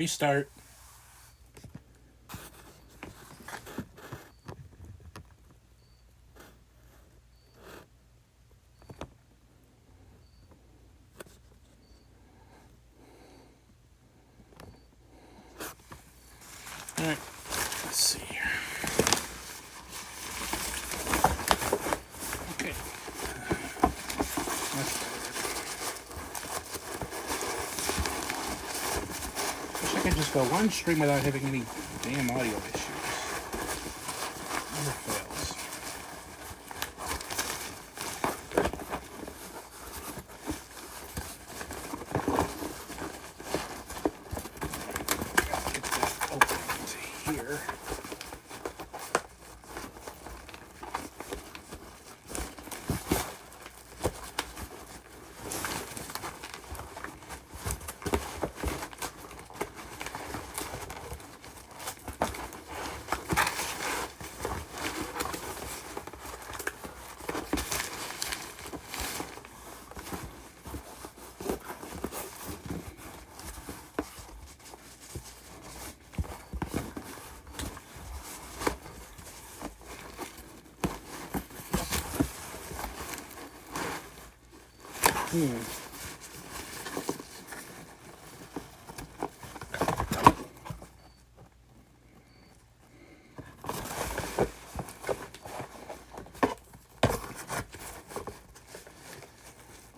Restart. Alright, let's see here. Okay. That's better. Wish I could just go one stream without having any damn audio issues. Never fails. Gotta get that open to here.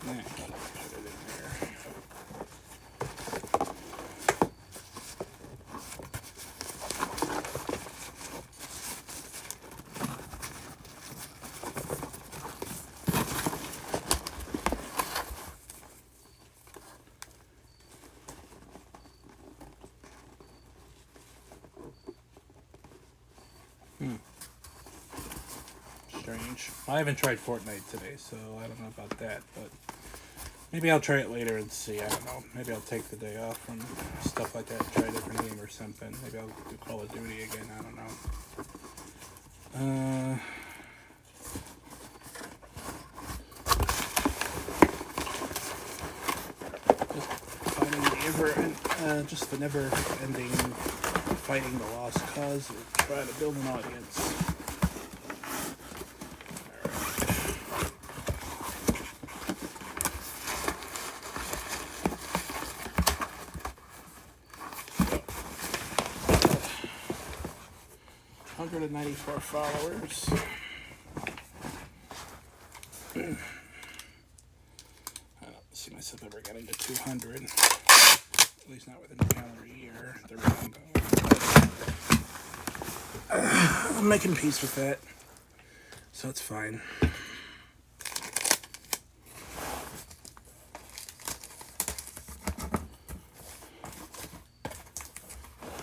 Nah, I can't put it in there. うん Strange. I haven't tried Fortnite today, so I don't know about that, but maybe I'll try it later and see. I don't know. Maybe I'll take the day off from stuff like that and try a different game or something. Maybe I'll do Call of Duty again. I don't know. Just the never-ending fighting the lost cause or try to build an audience. All right. 194 followers. I don't see myself ever getting to 200. At least not within the calendar year. I'm making peace with that, so it's fine.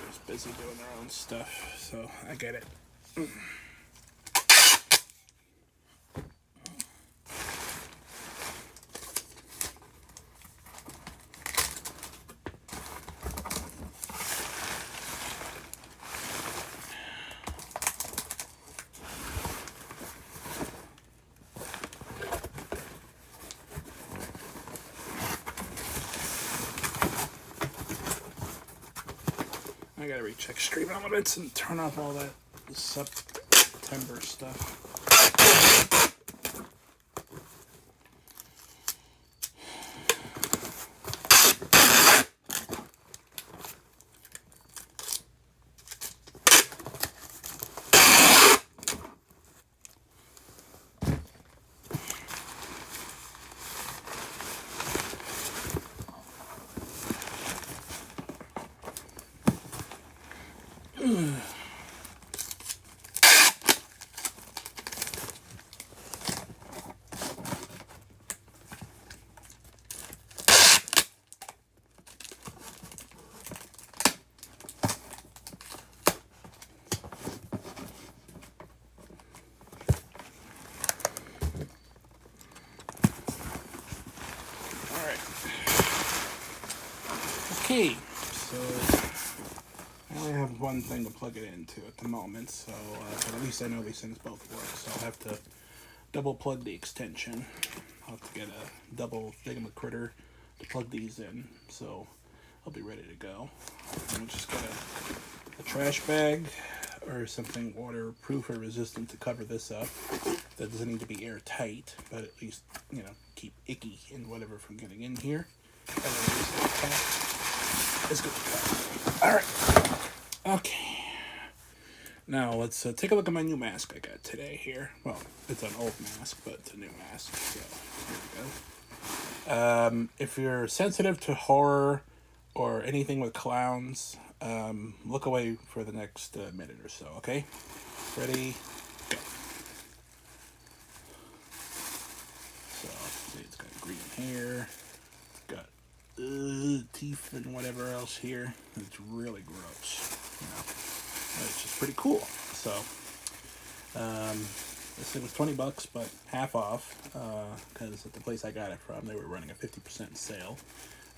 Just busy doing their own stuff, so I get it. I gotta recheck stream elements and turn off all that September stuff. Okay, so I only have one thing to plug it into at the moment, so but at least I know these things both work, so I'll have to double plug the extension. I'll have to get a double Jigamacritter to plug these in, so I'll be ready to go. I'm just get a trash bag or something waterproof or resistant to cover this up. That doesn't need to be airtight, but at least, you know, keep icky and whatever from getting in here. And then this cap is good to go. All right. Okay. Now let's take a look at my new mask I got today here. Well, it's an old mask, but it's a new mask. So here we go. If you're sensitive to horror or anything with clowns, look away for the next minute or so, okay? Ready, go. So, see, it's got green hair, it's got teeth and whatever else here. It's really gross, you know. But it's just pretty cool. So, this thing was $20, but half off, because at the place I got it from, they were running a 50% sale.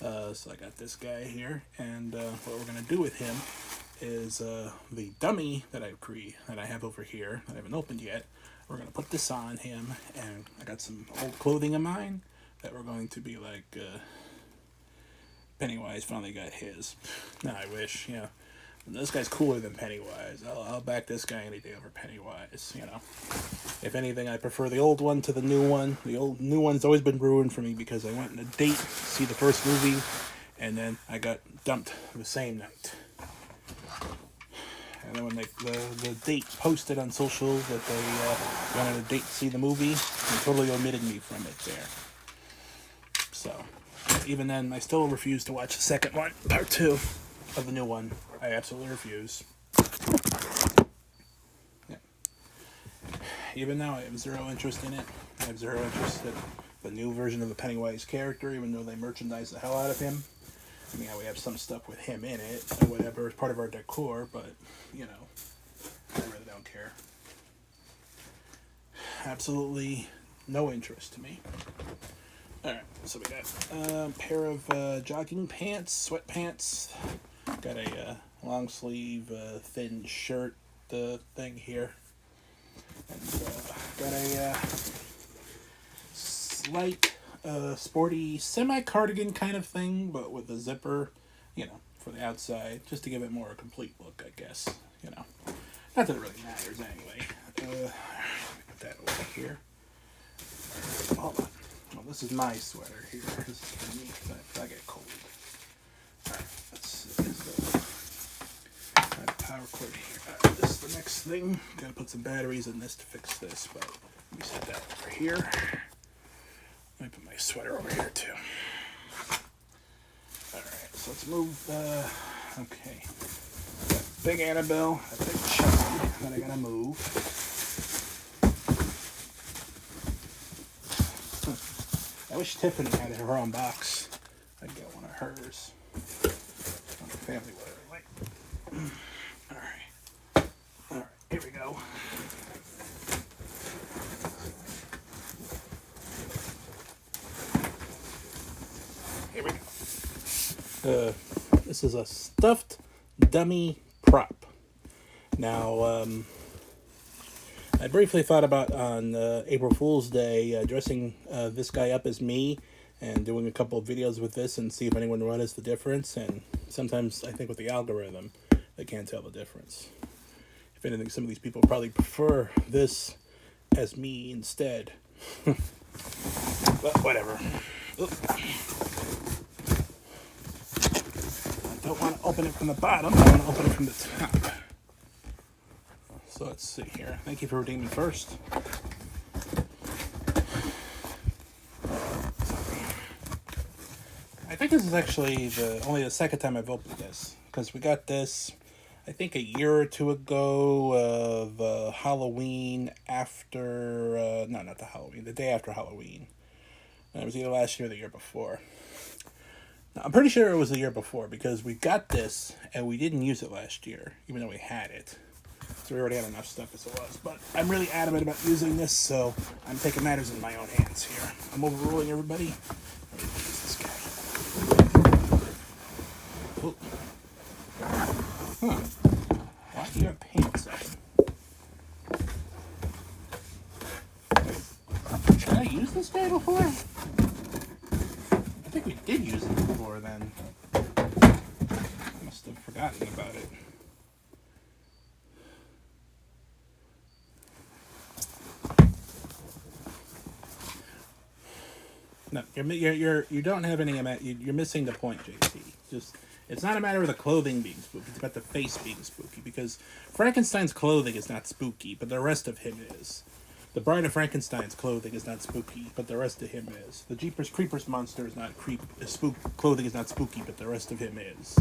So I got this guy here, and what we're gonna do with him is the dummy that I have over here that I haven't opened yet. We're gonna put this on him, and I got some old clothing of mine that we're going to be like Pennywise finally got his. Now I wish, you know, this guy's cooler than Pennywise. I'll back this guy any day over Pennywise, you know. If anything, I prefer the old one to the new one. The new one's always been ruined for me because I went on a date to see the first movie, and then I got dumped the same night. And then when the date posted on social that they went on a date to see the movie, they totally omitted me from it there. So, even then, I still refuse to watch the second one, part 2 of the new one. I absolutely refuse. Yeah. Even now, I have zero interest in it. I have zero interest in the new version of the Pennywise character, even though they merchandise the hell out of him. I mean, we have some stuff with him in it, or whatever, as part of our decor, but, you know, I really don't care. Absolutely no interest to me. Alright, so we got a pair of jogging pants, sweatpants. Got a long sleeve, thin shirt thing here. And got a slight, sporty semi-cardigan kind of thing, but with a zipper, you know, for the outside, just to give it more a complete look, I guess, you know. Not that it really matters anyway. Put that over here. Hold on. Well, this is my sweater here. This is for me, because I get cold. Alright, let's see. Power cord here. This is the next thing. Gotta put some batteries in this to fix this, but let me set that over here. Let me put my sweater over here too. Alright, so let's move, okay. Got big Annabelle, a big child that I gotta move. I wish Tiffany had her own box. I'd get one of hers. On the family wear, like. Alright, here we go. Here we go. This is a stuffed dummy prop. Now, I briefly thought about on April Fool's Day dressing this guy up as me and doing a couple of videos with this and see if anyone noticed the difference. And sometimes I think with the algorithm, they can't tell the difference. If anything, some of these people probably prefer this as me instead. But whatever. Oop. I don't want to open it from the bottom. I want to open it from the top. So let's see here. Thank you for redeeming first. I think this is actually only the second time I've opened this, because we got this, I think, a year or two ago of Halloween after, no, not the Halloween, the day after Halloween. It was either last year or the year before. Now, I'm pretty sure it was the year before, because we got this and we didn't use it last year, even though we had it. So we already had enough stuff as it was. But I'm really adamant about using this, so I'm taking matters in my own hands here. I'm overruling everybody. Let me use this guy. Ooh. Huh. Why do you have pants on? Did I use this guy before? I think we did use it before then. forgotten about it. No, you don't have any. You're missing the point, JT. Just it's not a matter of the clothing being spooky. It's about the face being spooky. Because Frankenstein's clothing is not spooky, but the rest of him is. The Bride of Frankenstein's clothing is not spooky, but the rest of him is. The Jeepers Creepers monster is not clothing is not spooky, but the rest of him is.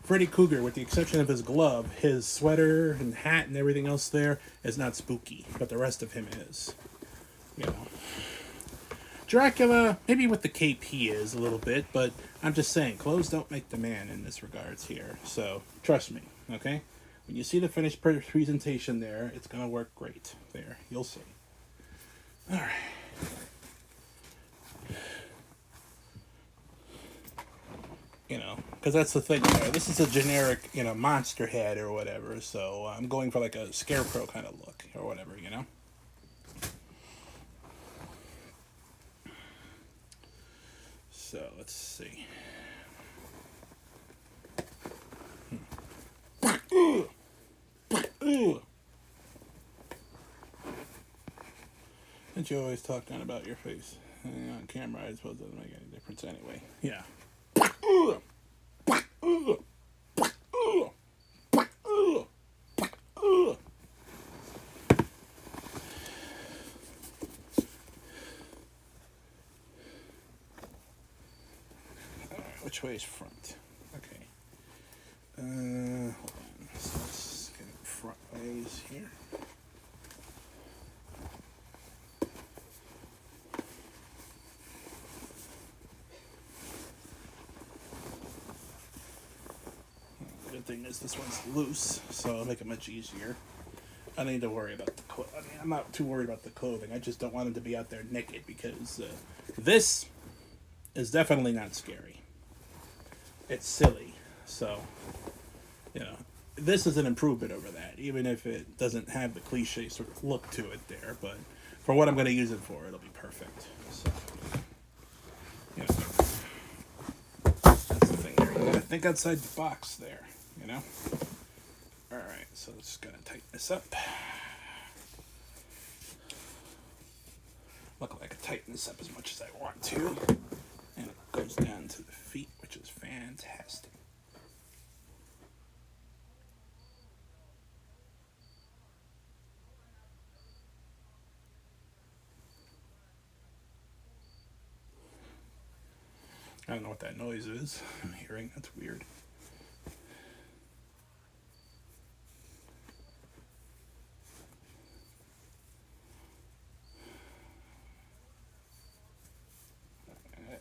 Freddy Krueger, with the exception of his glove, his sweater and hat and everything else there is not spooky, but the rest of him is. You know. Dracula, maybe with the cape he is a little bit, but I'm just saying, clothes don't make the man in this regards here. So, trust me, okay? When you see the finished presentation there, it's going to work great. There, you'll see. Alright. You know, because that's the thing there. This is a generic, you know, monster head or whatever, so I'm going for like a scarecrow kind of look or whatever, you know? So, let's see. Don't you always talk down about your face? On camera, I suppose it doesn't make any difference anyway. Yeah. Which way is front? Okay. Hold on. So let's get it front ways here. Good thing is this one's loose, so it'll make it much easier. I don't need to worry about the clothes. I mean, I'm not too worried about the clothing. I just don't want him to be out there naked because this is definitely not scary. It's silly. So, you know, this is an improvement over that, even if it doesn't have the cliche sort of look to it there. But for what I'm going to use it for, it'll be perfect. So, you know, that's the thing there. You got to think outside the box there, you know? Alright, so just going to tighten this up. Luckily, I can tighten this up as much as I want to. And it goes down to the feet, which is fantastic. I don't know what that noise is I'm hearing. That's weird.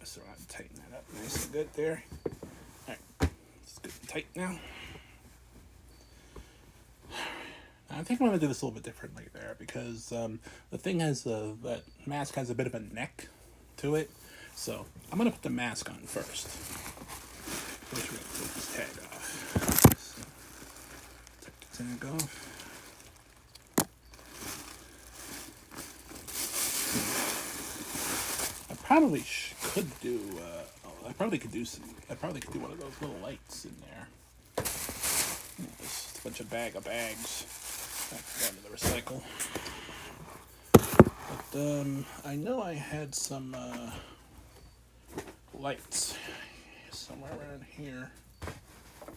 So I'm going to tighten that up nice and good there. Alright, it's good and tight now. I think I'm going to do this a little bit differently there because the thing has that mask has a bit of a neck to it. So I'm going to put the mask on first. First we're going to take this tag off. So, take the tag off. I probably could do. I probably could do one of those little lights in there. Just a bunch of bags. Back down to the recycle. But I know I had some lights somewhere around here.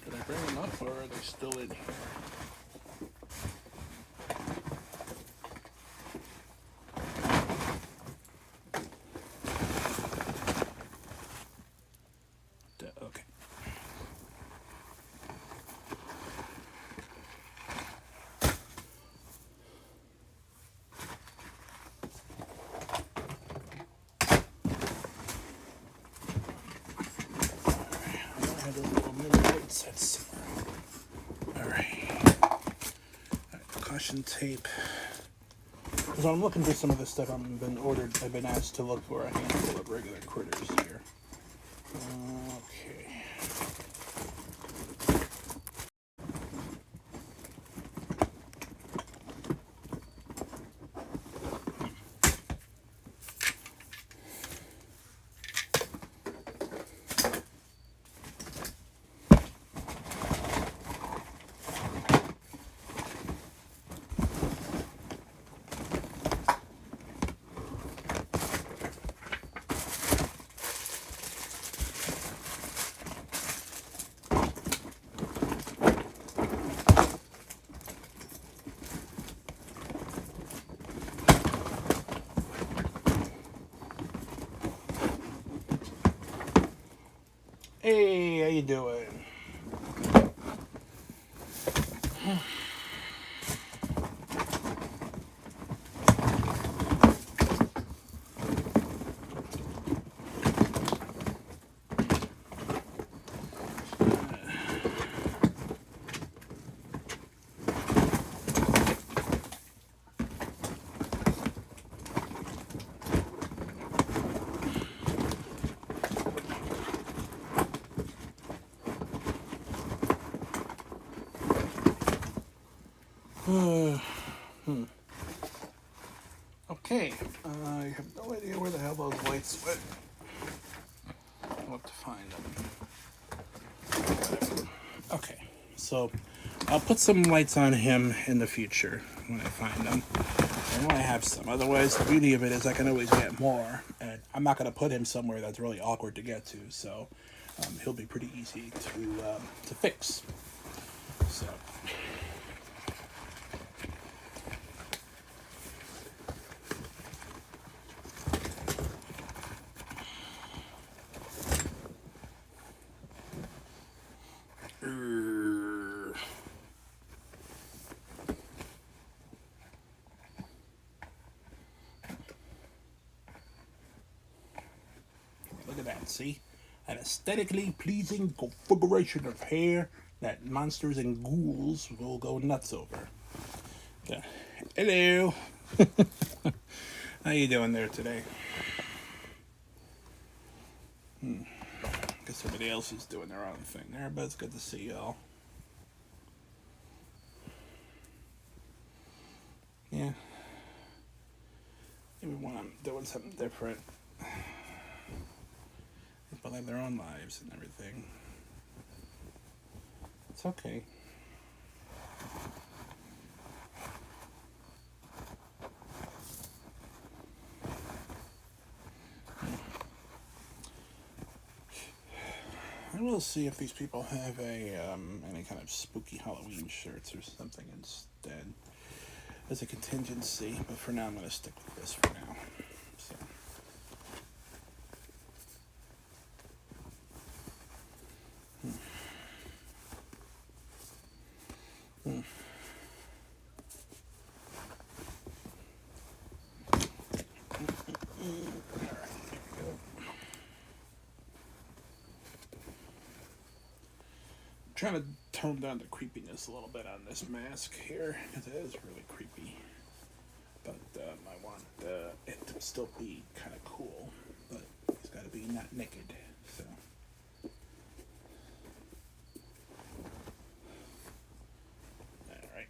Did I bring them up or are they still in here? Okay. Caution tape. So I'm looking for some of the stuff I've been asked to look for a handful of regular critters here. Okay. doing? Okay, I have no idea where the hell those lights went. I'll have to find them. Okay, so I'll put some lights on him in the future when I find them. And when I have some. Otherwise, the beauty of it is I can always get more. And I'm not going to put him somewhere that's really awkward to get to. So he'll be pretty easy to fix. So. Look at that, see? An aesthetically pleasing configuration of hair that monsters and ghouls will go nuts over. Okay. Hello! How you doing there today? Guess somebody else is doing their own thing there, but it's good to see y'all. Yeah. Maybe when I'm doing something different. People have their own lives and everything. It's okay. I will see if these people have any kind of spooky Halloween shirts or something instead as a contingency. But for now, I'm going to stick with this for now. So. Trying to tone down the creepiness a little bit on this mask here because it is really creepy, but I want it to still be kind of cool, but it's got to be not naked, so alright.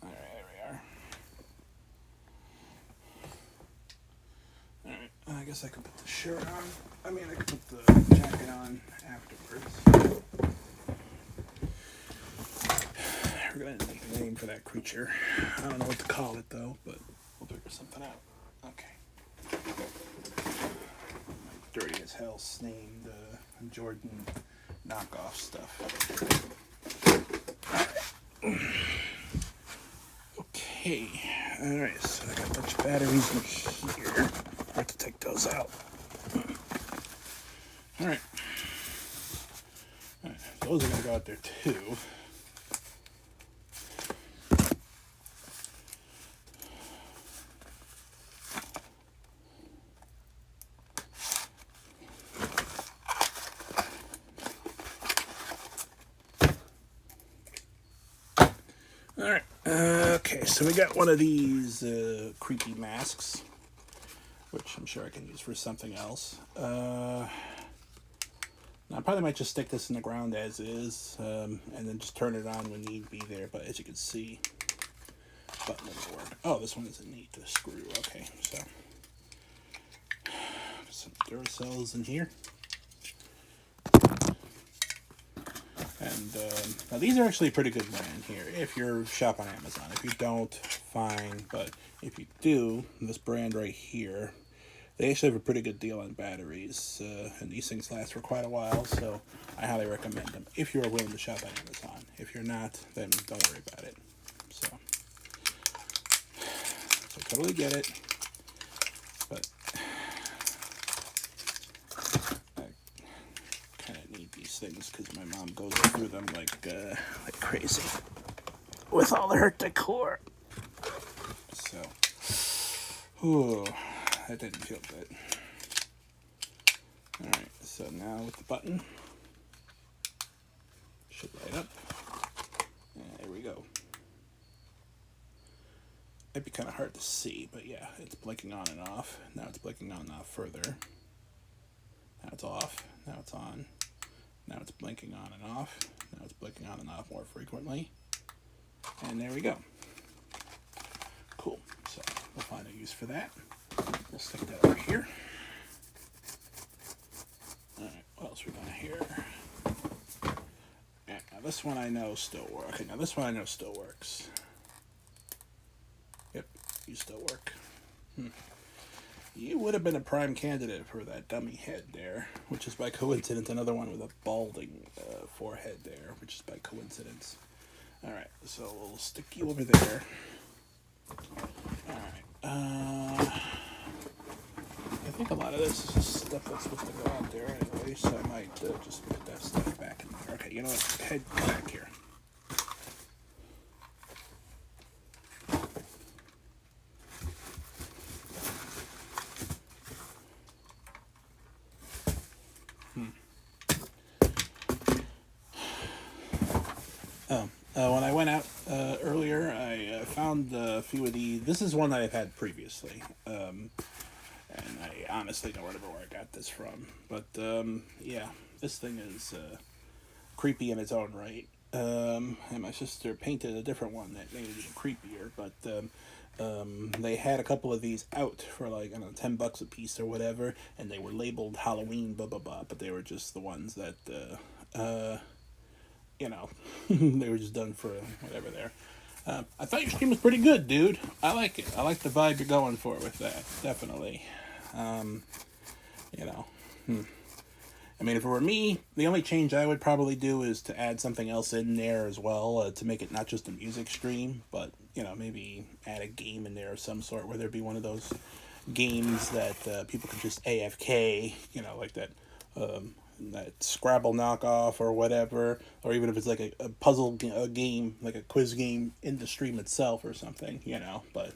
Alright, there we are. Alright, I guess I could put the shirt on. I mean, I could put the jacket on afterwards. We're gonna make a name for that creature. I don't know what to call it though, but we'll figure something out. Okay. My dirty as hell named Jordan knockoff stuff. Okay. Alright, so I got a bunch of batteries in here. I have to take those out. Alright. Those are going to go out there too. Alright. Okay, so we got one of these creepy masks, which I'm sure I can use for something else. I probably might just stick this in the ground as is, and then just turn it on when need be there. But as you can see, button doesn't work. Oh, this one doesn't need to screw. Okay, so some Duracells in here. And now these are actually a pretty good brand here if you're shop on Amazon. If you don't, fine. But if you do, this brand right here, they actually have a pretty good deal on batteries. And these things last for quite a while, so I highly recommend them if you're willing to shop on Amazon. If you're not, then don't worry about it. So I totally get it. But things because my mom goes through them like crazy with all her decor. So, ooh, that didn't feel good. All right, so now with the button, should light up. There we go. It'd be kind of hard to see, but yeah, it's blinking on and off. Now it's blinking on and off further. Now it's off. Now it's on. Now it's blinking on and off. Now it's blinking on and off more frequently. And there we go. Cool. So we'll find a use for that. We'll stick that over here. All right, what else we got here? Yeah, now this one I know still works. Okay, now this one I know still works. Yep, you still work. You would have been a prime candidate for that dummy head there, which is by coincidence another one with a balding forehead there, which is by coincidence. All right, so we'll stick you over there. All right. I think a lot of this is stuff that's supposed to go out there anyway, so I might just put that stuff back in there. Okay, you know what? Head back here. When I went out earlier, I found a few of these. This is one that I've had previously, and I honestly don't remember where I got this from. But yeah, this thing is creepy in its own right. And my sister painted a different one that made it even creepier. But they had a couple of these out for like, I don't know, $10 a piece or whatever, and they were labeled Halloween, blah blah blah. But they were just the ones that. You know, they were just done for whatever there. I thought your stream was pretty good, dude. I like it. I like the vibe you're going for with that. Definitely. You know. I mean, if it were me, the only change I would probably do is to add something else in there as well to make it not just a music stream, but, you know, maybe add a game in there of some sort where there'd be one of those games that people could just AFK, you know, like that Scrabble knockoff or whatever, or even if it's like a puzzle game, like a quiz game in the stream itself or something, you know, but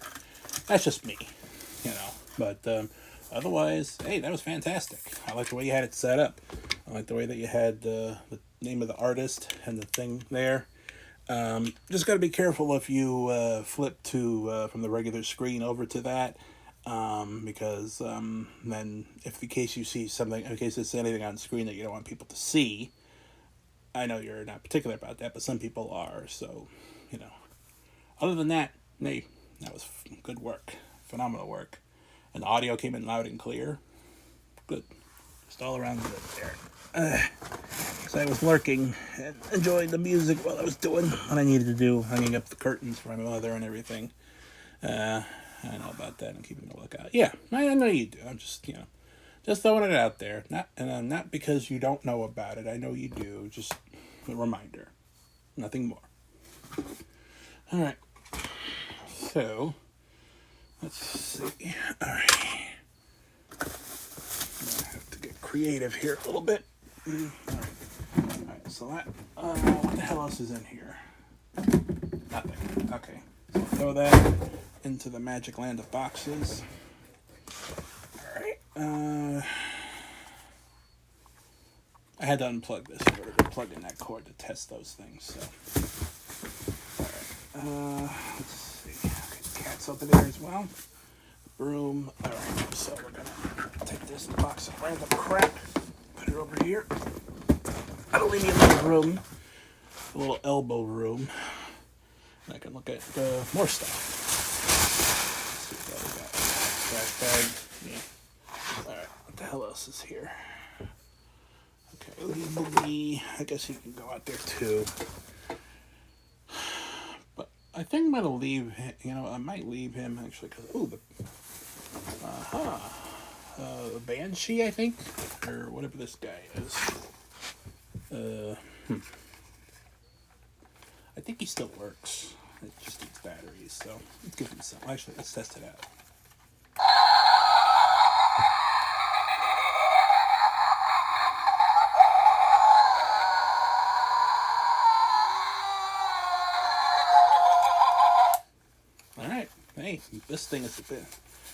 that's just me, you know, but otherwise, hey, that was fantastic. I like the way you had it set up. I like the way that you had the name of the artist and the thing there. Just got to be careful if you flip to from the regular screen over to that. Because then if in case you see something, in case there's anything on screen that you don't want people to see, I know you're not particular about that, but some people are, so, you know. Other than that, hey, that was good work, phenomenal work. And the audio came in loud and clear. Good. Just all around good there. Because I was lurking and enjoying the music while I was doing what I needed to do, hanging up the curtains for my mother and everything. I know about that and keeping a lookout. Yeah, I know you do. I'm just, you know, just throwing it out there. Not because you don't know about it. I know you do. Just a reminder. Nothing more. All right. So, let's see. All right. I have to get creative here a little bit. All right. All right. So that. What the hell else is in here? Nothing. Okay. So throw that into the magic land of boxes. Alright. I had to unplug this in order to plug in that cord to test those things, so. Alright. Let's see. Okay, the cat's over there as well. The broom. Alright, so we're gonna take this box of random crap, put it over here. That'll leave me a little room. A little elbow room. And I can look at more stuff. Trash bag. Yeah. Alright, what the hell else is here? Okay, I guess he can go out there too. But I think I'm gonna leave him, you know, I might leave him actually, because, ooh, the Banshee, I think? Or whatever this guy is. I think he still works. It just needs batteries, so let's give him some. Actually, let's test it out. This thing is a bit.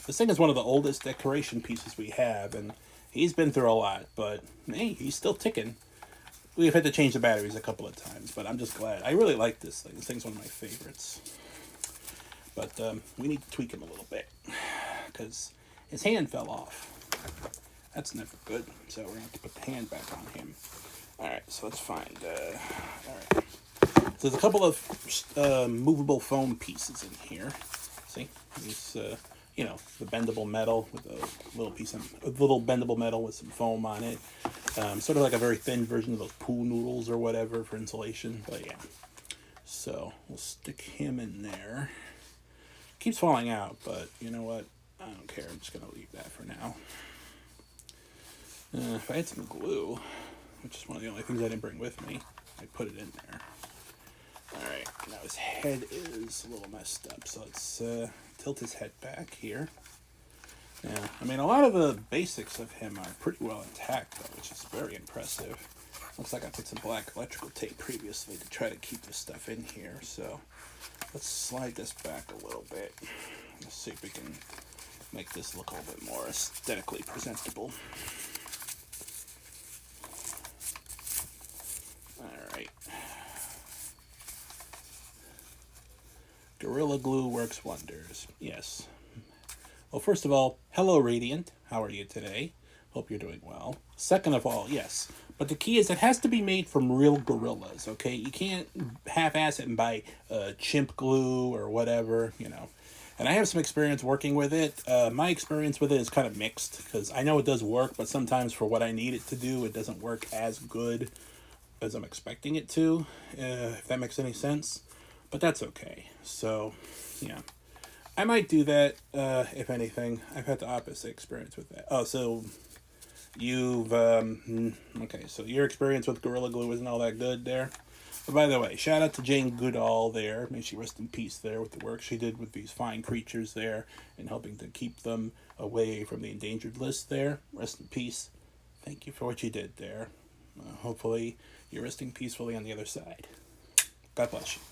This thing is one of the oldest decoration pieces we have, and he's been through a lot. But hey, he's still ticking. We've had to change the batteries a couple of times, but I'm just glad. I really like this thing. This thing's one of my favorites. But we need to tweak him a little bit because his hand fell off. That's never good. So we're going to have to put the hand back on him. Alright, so let's find... Alright. So there's a couple of movable foam pieces in here. See? These, you know, the bendable metal with a little bendable metal with some foam on it. Sort of like a very thin version of those pool noodles or whatever for insulation. But yeah. So we'll stick him in there. Keeps falling out, but you know what? I don't care. I'm just going to leave that for now. If I had some glue, which is one of the only things I didn't bring with me, I'd put it in there. Alright, now his head is a little messed up, so let's tilt his head back here. Yeah, I mean, a lot of the basics of him are pretty well intact, though, which is very impressive. Looks like I put some black electrical tape previously to try to keep this stuff in here, so let's slide this back a little bit. Let's see if we can make this look a little bit more aesthetically presentable. Alright. Gorilla Glue works wonders. Yes. Well, first of all, hello Radiant. How are you today? Hope you're doing well. Second of all, yes. But the key is it has to be made from real gorillas, okay? You can't half-ass it and buy chimp glue or whatever, you know. And I have some experience working with it. My experience with it is kind of mixed because I know it does work, but sometimes for what I need it to do, it doesn't work as good as I'm expecting it to, if that makes any sense. But that's okay. So, yeah. I might do that, if anything. I've had the opposite experience with that. Oh, so you've, okay, so your experience with Gorilla Glue isn't all that good there. But by the way, shout out to Jane Goodall there. May she rest in peace there with the work she did with these fine creatures there and helping to keep them away from the endangered list there. Rest in peace. Thank you for what you did there. Hopefully you're resting peacefully on the other side. God bless you.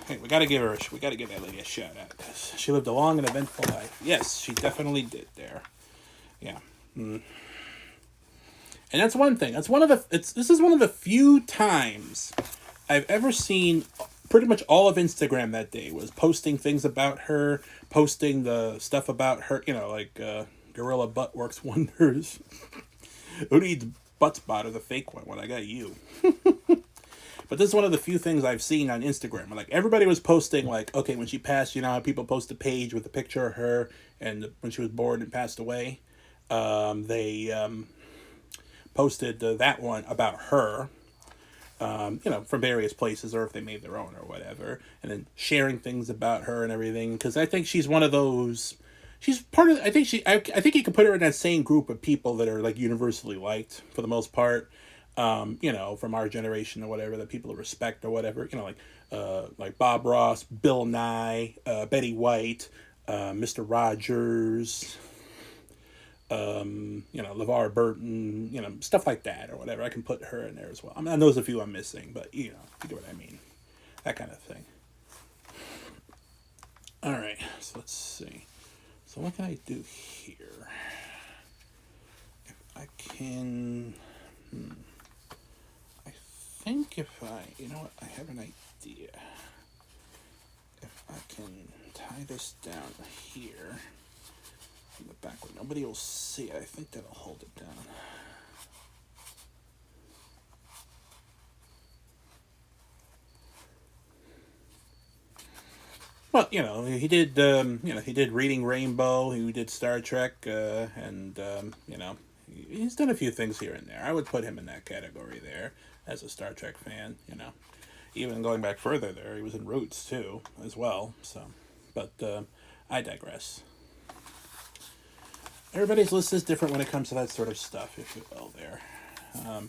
Hey, we gotta give that lady a shout out because she lived a long and eventful life. Yes, she definitely did there. Yeah. And that's one thing. This is one of the few times I've ever seen pretty much all of Instagram that day was posting things about her, posting the stuff about her, you know, like Gorilla Butt Works Wonders. Who needs butt spot or the fake one when I got you? But this is one of the few things I've seen on Instagram. Like, everybody was posting, like, okay, when she passed, you know how people post a page with a picture of her and when she was born and passed away. They posted that one about her, you know, from various places or if they made their own or whatever. And then sharing things about her and everything. Because I think she's one of those... She's part of... I think you could put her in that same group of people that are, like, universally liked for the most part. You know, from our generation or whatever, that people respect or whatever, you know, like Bob Ross, Bill Nye, Betty White, Mr. Rogers, you know, LeVar Burton, you know, stuff like that or whatever. I can put her in there as well. I mean, there's a few I'm missing, but you know, you get what I mean. That kind of thing. All right, so let's see. So what can I do here? If I can... I think if you know what, I have an idea. If I can tie this down here in the back where nobody will see it, I think that'll hold it down. Well, you know, he did, he did Reading Rainbow, he did Star Trek, and, you know, he's done a few things here and there. I would put him in that category there as a Star Trek fan, you know. Even going back further there, he was in Roots, too, as well, so. But, I digress. Everybody's list is different when it comes to that sort of stuff, if you will, there.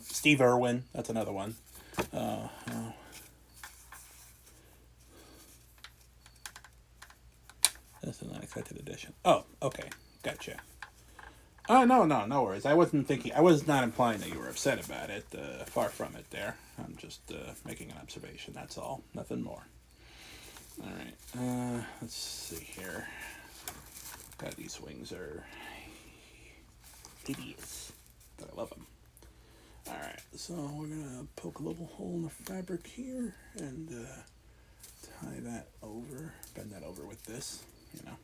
Steve Irwin, that's another one. That's an unexpected addition. Oh, okay. Gotcha. Oh, no worries. I was not implying that you were upset about it. Far from it there. I'm just making an observation, that's all. Nothing more. Alright, let's see here. God, these wings are idiots, but I love them. Alright, so we're gonna poke a little hole in the fabric here and tie that over, bend that over with this, you know.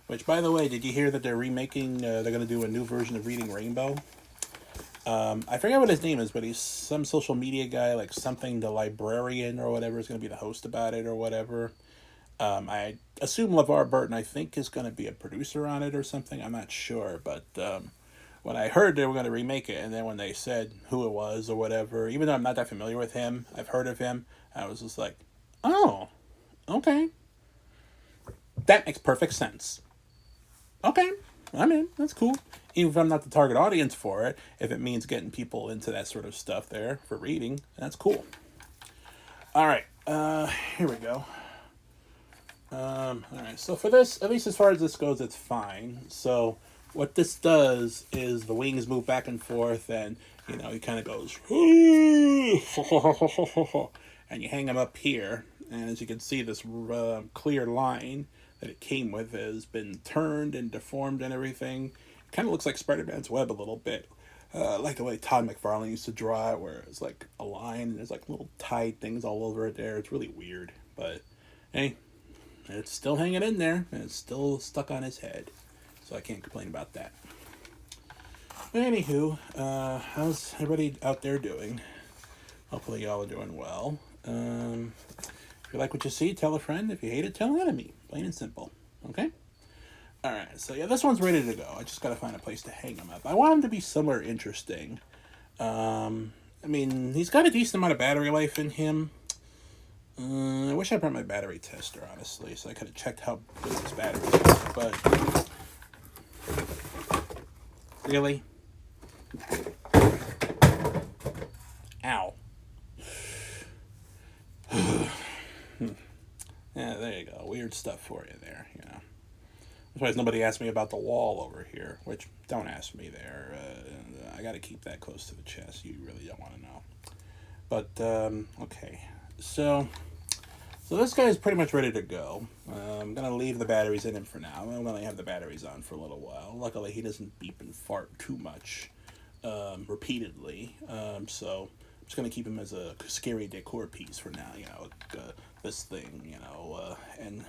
Which, by the way, did you hear that they're remaking, they're gonna do a new version of Reading Rainbow? I forget what his name is, but he's some social media guy, like something the librarian or whatever is gonna be the host about it or whatever. I assume LeVar Burton, I think, is going to be a producer on it or something. I'm not sure. But when I heard they were going to remake it, and then when they said who it was or whatever, even though I'm not that familiar with him, I've heard of him, I was just like, oh, okay. That makes perfect sense. Okay, I'm in. That's cool. Even if I'm not the target audience for it, if it means getting people into that sort of stuff there for reading, that's cool. All right, here we go. Alright, so for this, at least as far as this goes, it's fine. So what this does is the wings move back and forth, and, you know, he kind of goes, and you hang him up here, and as you can see, this clear line that it came with has been turned and deformed and everything. It kind of looks like Spider-Man's web a little bit. Like the way Todd McFarlane used to draw it, where it's like a line, and there's like little tied things all over it there. It's really weird, but hey, it's still hanging in there, and it's still stuck on his head. So I can't complain about that. But anywho, how's everybody out there doing? Hopefully y'all are doing well. If you like what you see, tell a friend. If you hate it, tell an enemy. Plain and simple. Okay? Alright, so yeah, this one's ready to go. I just gotta find a place to hang him up. I want him to be somewhere interesting. I mean, he's got a decent amount of battery life in him. I wish I brought my battery tester, honestly, so I could have checked how good this battery is, but... Really? Ow. Yeah, there you go. Weird stuff for you there, you know. That's why nobody asked me about the wall over here, which, don't ask me there. I gotta keep that close to the chest. You really don't want to know. But, okay. So this guy is pretty much ready to go. I'm going to leave the batteries in him for now. I'm going to have the batteries on for a little while. Luckily, he doesn't beep and fart too much repeatedly. So I'm just going to keep him as a scary decor piece for now. You know, this thing, you know, and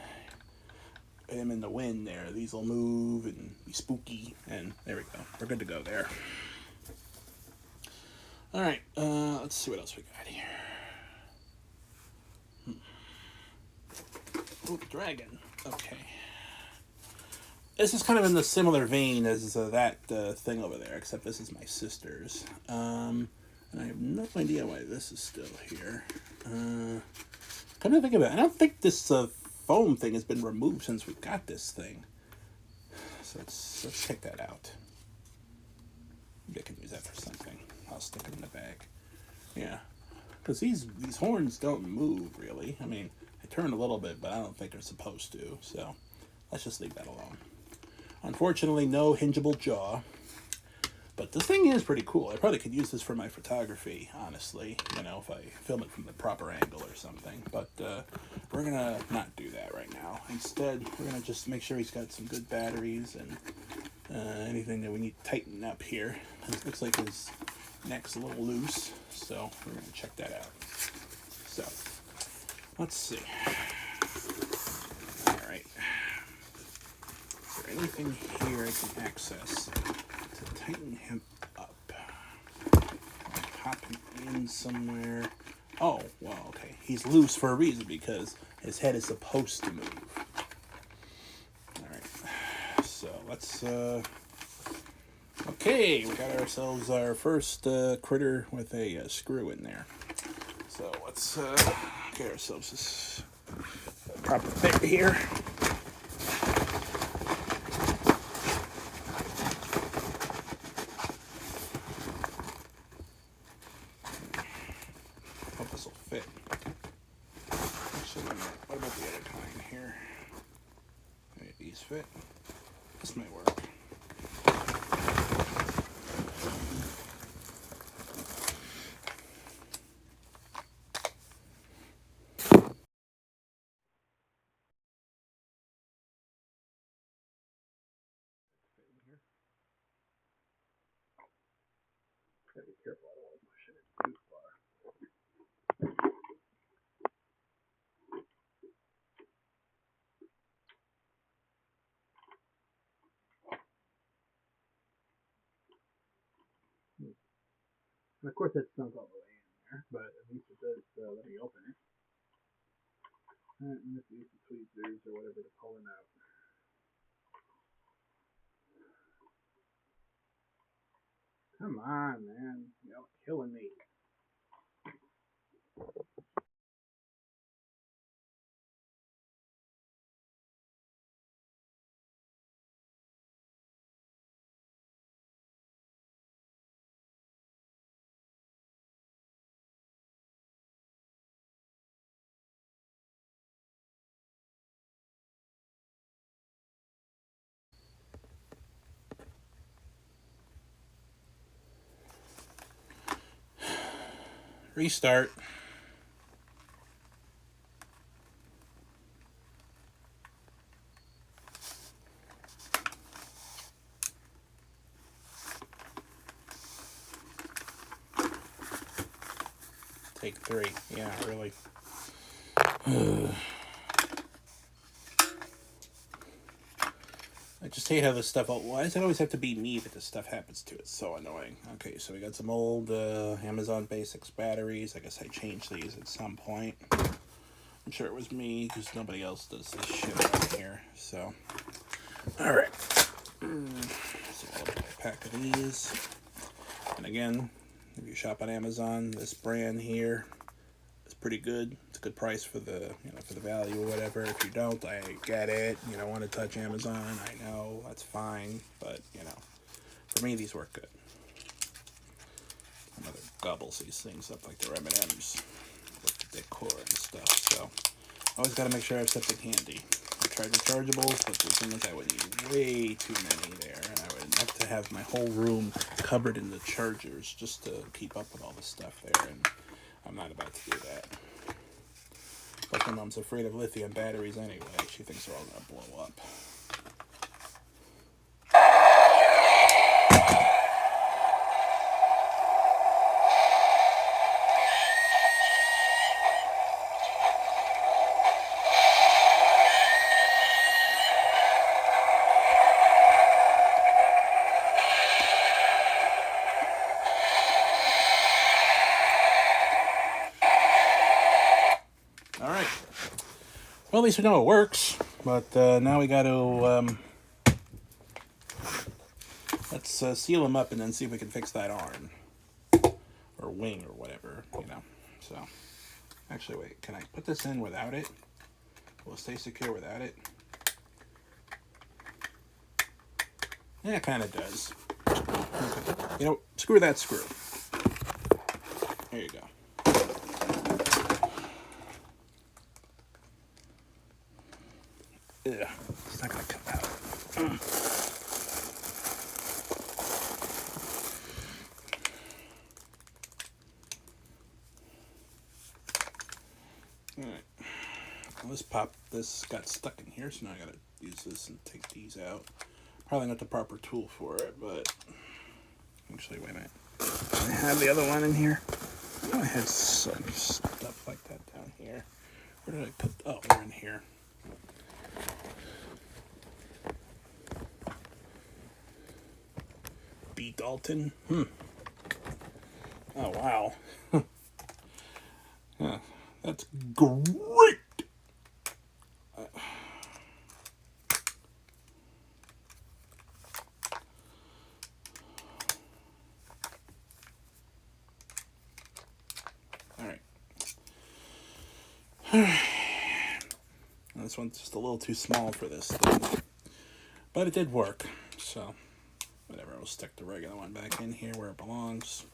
him in the wind there. These will move and be spooky. And there we go. We're good to go there. All right. Let's see what else we got here. Ooh, dragon. Okay. This is kind of in the similar vein as that thing over there, except this is my sister's. And I have no idea why this is still here. Come to think of it, I don't think this foam thing has been removed since we got this thing. So let's take that out. Maybe I can use that for something. I'll stick it in the bag. Yeah. Because these horns don't move, really. I mean, they turn a little bit, but I don't think they're supposed to. So let's just leave that alone. Unfortunately, no hingeable jaw. But this thing is pretty cool. I probably could use this for my photography, honestly. You know, if I film it from the proper angle or something. But we're going to not do that right now. Instead, we're going to just make sure he's got some good batteries and anything that we need to tighten up here. It looks like his neck's a little loose. So we're going to check that out. So, let's see. Alright. Is there anything here I can access to tighten him up? Pop him in somewhere. Oh, well, okay. He's loose for a reason because his head is supposed to move. Alright. So, let's, okay, we got ourselves our first critter with a screw in there. So let's get ourselves this proper fit here. Hope this will fit. Actually, what about the other kind here? Maybe these fit. This might work. Gotta be careful, I don't want to push it too far. And of course that's not all the way in there, but at least it does let me open it. And if you use the tweezers or whatever to pull them out. Come on, man. You're killing me. Restart. Take 3. Yeah, really. I just hate how this stuff. Why does it always have to be me that this stuff happens to? It's so annoying. Okay, so we got some old Amazon Basics batteries. I guess I changed these at some point. I'm sure it was me because nobody else does this shit around here. So, all right. So I'll buy a pack of these. And again, if you shop on Amazon, this brand here is pretty good. It's a good price for the for the value or whatever. If you don't, I get it. You don't want to touch Amazon. I know that's fine, but for me these work good. My mother gobbles these things up like they're M&Ms with the decor and stuff. So always got to make sure I have something handy. I tried rechargeables, but the thing is I would need way too many there, and I would have to have my whole room covered in the chargers just to keep up with all the stuff there, and I'm not about to do that. Plus my mom's afraid of lithium batteries anyway. She thinks they're all going to blow up. Alright. Well, at least we know it works. But now we got to... let's seal them up and then see if we can fix that arm. Or wing or whatever, So, actually, wait. Can I put this in without it? Will it stay secure without it? Yeah, it kind of does. Okay. Screw that screw. There you go. Yeah, it's not going to come out. Alright. Well, this got stuck in here, so now I got to use this and take these out. Probably not the proper tool for it, but... Actually, wait a minute. I have the other one in here. I know I had some stuff like that down here. Where did I put... Oh, they're in here. B. Dalton. Oh, wow. Yeah, that's great. All right. This one's just a little too small for this thing. But it did work, so... Whatever, we'll stick the regular one back in here where it belongs.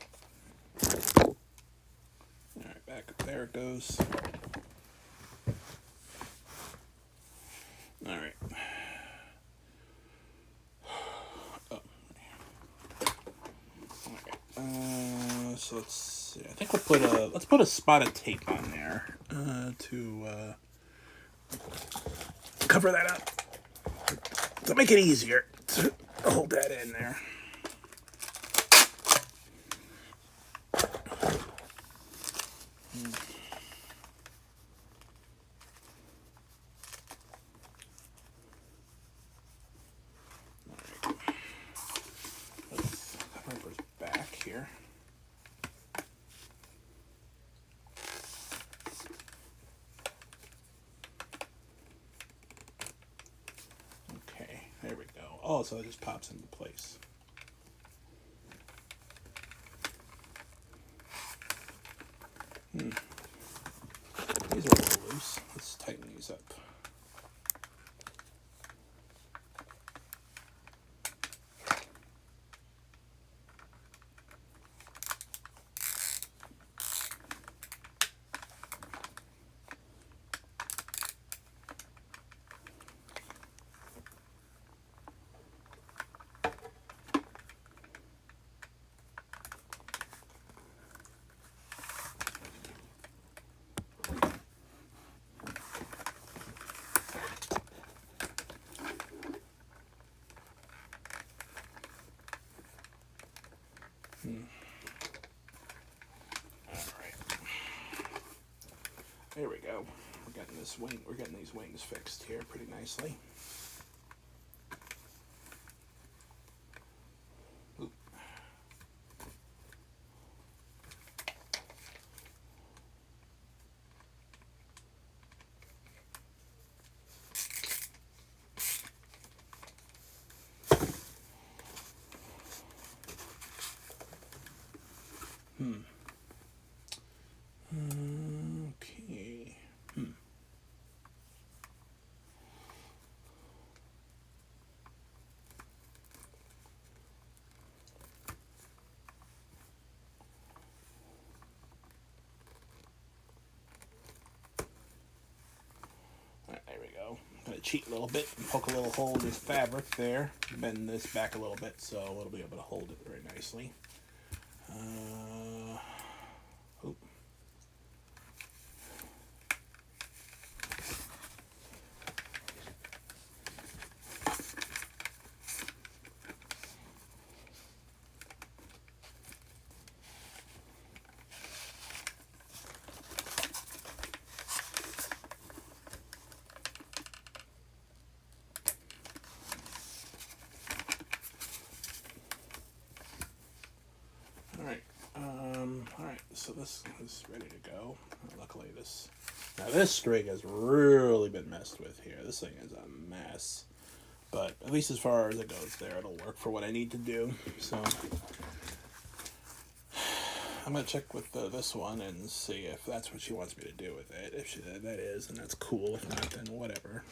Alright, back up there it goes. Alright. Oh, alright. So let's see. I think let's put a spot of tape on there to cover that up. To make it easier to hold that in there. here. Okay, there we go. Oh, so it just pops into place. These are a little loose. Let's tighten these up. There we go. We're getting these wings fixed here pretty nicely. Oop. Okay. There we go. I'm going to cheat a little bit and poke a little hole in this fabric there. Bend this back a little bit so it'll be able to hold it very nicely. Oop. Alright, so this is ready to go. Luckily this string has really been messed with here. This thing is a mess. But at least as far as it goes there, it'll work for what I need to do. So I'm going to check with this one and see if that's what she wants me to do with it. If that is, then that's cool. If not, then whatever.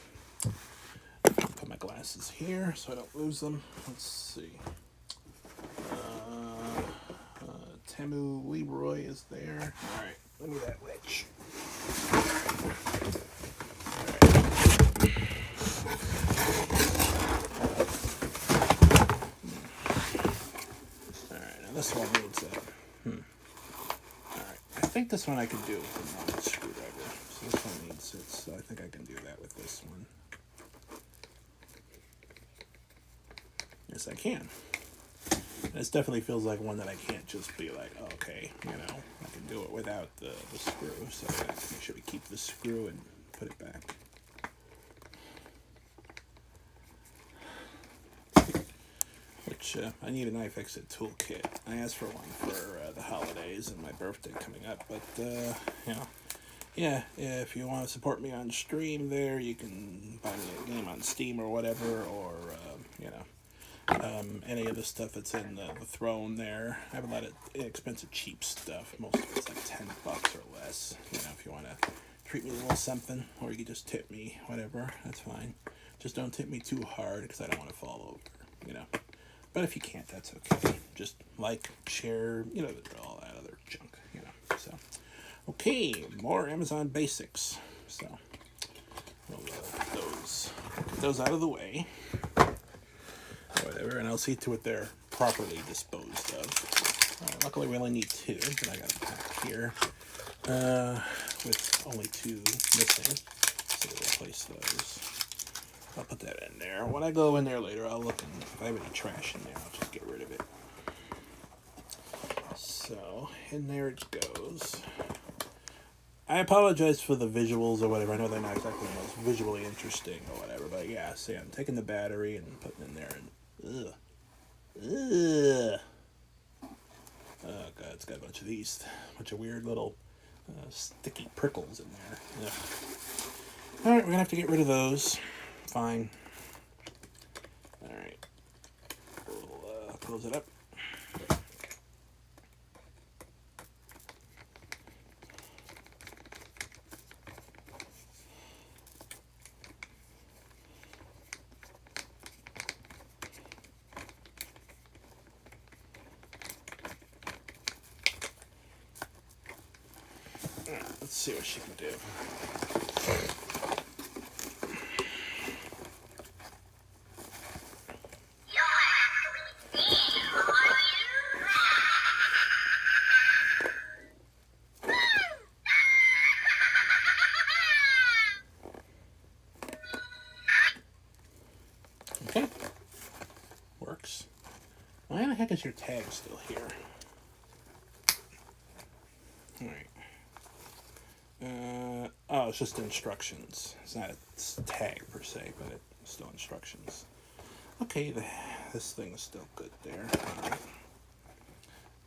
Put my glasses here so I don't lose them. Let's see. Temu Leroy is there. Alright, let me that witch. Alright, now this one needs Alright, I think this one I can do with a screwdriver. So this one needs it, so I think I can do that with this one. Yes, I can. This definitely feels like one that I can't just be like, oh, okay, I can do it without the screw. So I have to make sure we keep the screw and put it back. Which, I need an iFixit toolkit. I asked for one for the holidays and my birthday coming up, but, yeah, if you want to support me on stream there, you can buy me a game on Steam or whatever, or, any of the stuff that's in the throne there. I have a lot of inexpensive, cheap stuff. Most of it's like $10 or less. If you want to treat me a little something, or you can just tip me, whatever, that's fine. Just don't tip me too hard because I don't want to fall over, But if you can't, that's okay. Just like, share, all that other junk, So, okay, more Amazon basics. So, we'll get those out of the way. Whatever, and I'll see to it they're properly disposed of. Luckily, we only need 2, but I got a pack here with only 2 missing, so we'll replace those. I'll put that in there. When I go in there later, I'll look, and if I have any trash in there, I'll just get rid of it. So, in there it goes. I apologize for the visuals or whatever. I know they're not exactly the most visually interesting or whatever, but yeah, see, I'm taking the battery and putting it in there, and ugh. it's got a bunch of these, a bunch of weird little sticky prickles in there. Yeah. All right, we're gonna have to get rid of those. Fine. All right, we'll close it up. Let's see what she can do. Okay. Works. Why the heck is your tag still here? Alright. Oh, it's just instructions. It's not a tag per se, but it's still instructions. Okay, this thing's still good there. Right.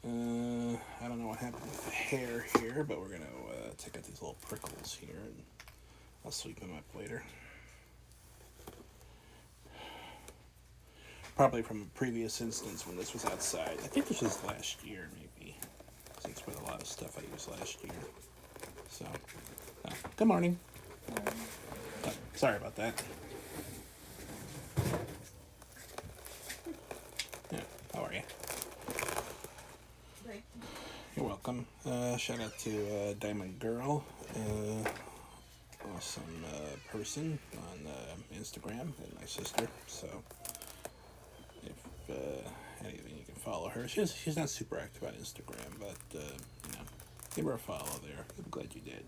I don't know what happened with the hair here, but we're going to take out these little prickles here, and I'll sweep them up later. Probably from a previous instance when this was outside. I think this was last year, maybe. Since with a lot of stuff I used last year. So, good morning. Sorry about that. Yeah, how are you? Great. You're welcome. Shout out to Diamond Girl, awesome person on Instagram, and my sister. So, if anything, you can follow her. She's not super active on Instagram, but you know, give her a follow there. I'm glad you did.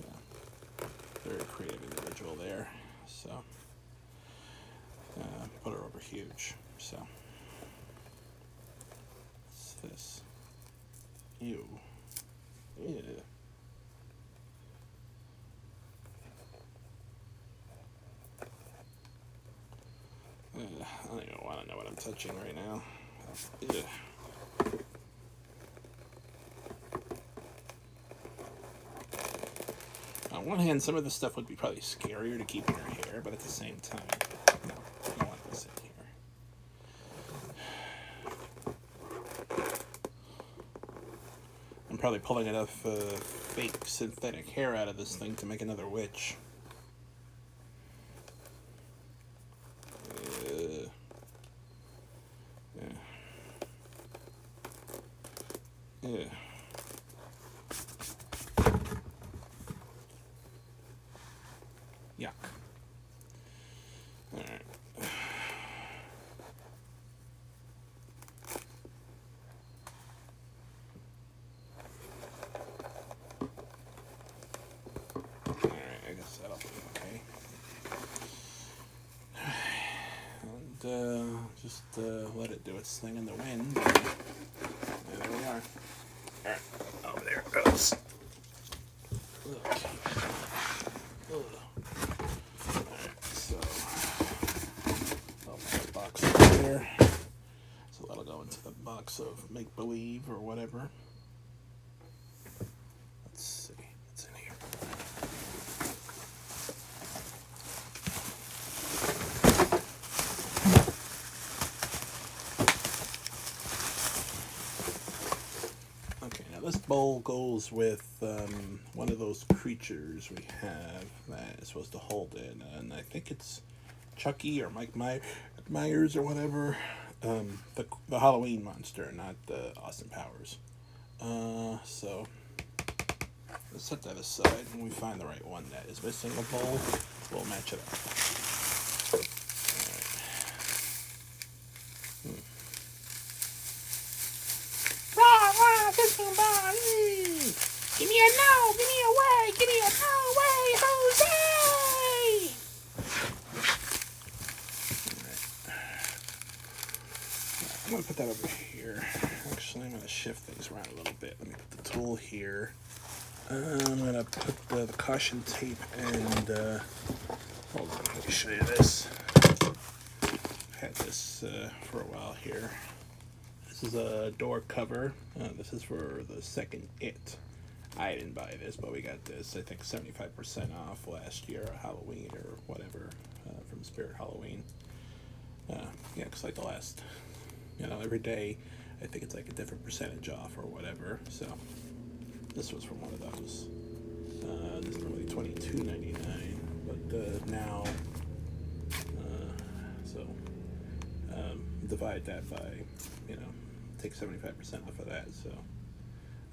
Yeah. Very creative individual there. So put her over huge. So what's this? Ew. Yeah. I don't even want to know what I'm touching right now. Ugh. On one hand, some of this stuff would be probably scarier to keep in your hair, but at the same time, no, I don't want this in here. I'm probably pulling enough fake synthetic hair out of this thing to make another witch. Yeah. Yuck. All right. All right, I guess that'll be okay. And just let it do its thing in the wind. And there we are. All right, over there it goes. Okay. Alright, so I'll put a box over there. So that'll go into the box of make-believe or whatever. Let's see what's in here. Okay, now this bowl goes with one of those creatures we have that is supposed to hold it, and I think it's Chucky or Mike Myers or whatever, the Halloween monster, not the Austin Powers. So let's set that aside. When we find the right one that is missing a bowl, we'll match it up. Give me a no! Give me a way! Give me a no way, Jose! I'm going to put that over here. Actually, I'm going to shift things around a little bit. Let me put the tool here. I'm going to put the caution tape and... hold on, let me show you this. I've had this for a while here. This This is a door cover. This is for the second It. I didn't buy this, but we got this, I think, 75% off last year, Halloween or whatever, from Spirit Halloween. Yeah, because like the last, every day, I think it's like a different percentage off or whatever. So this was from one of those. This is normally $22.99, but now, divide that by, take 75% off of that. So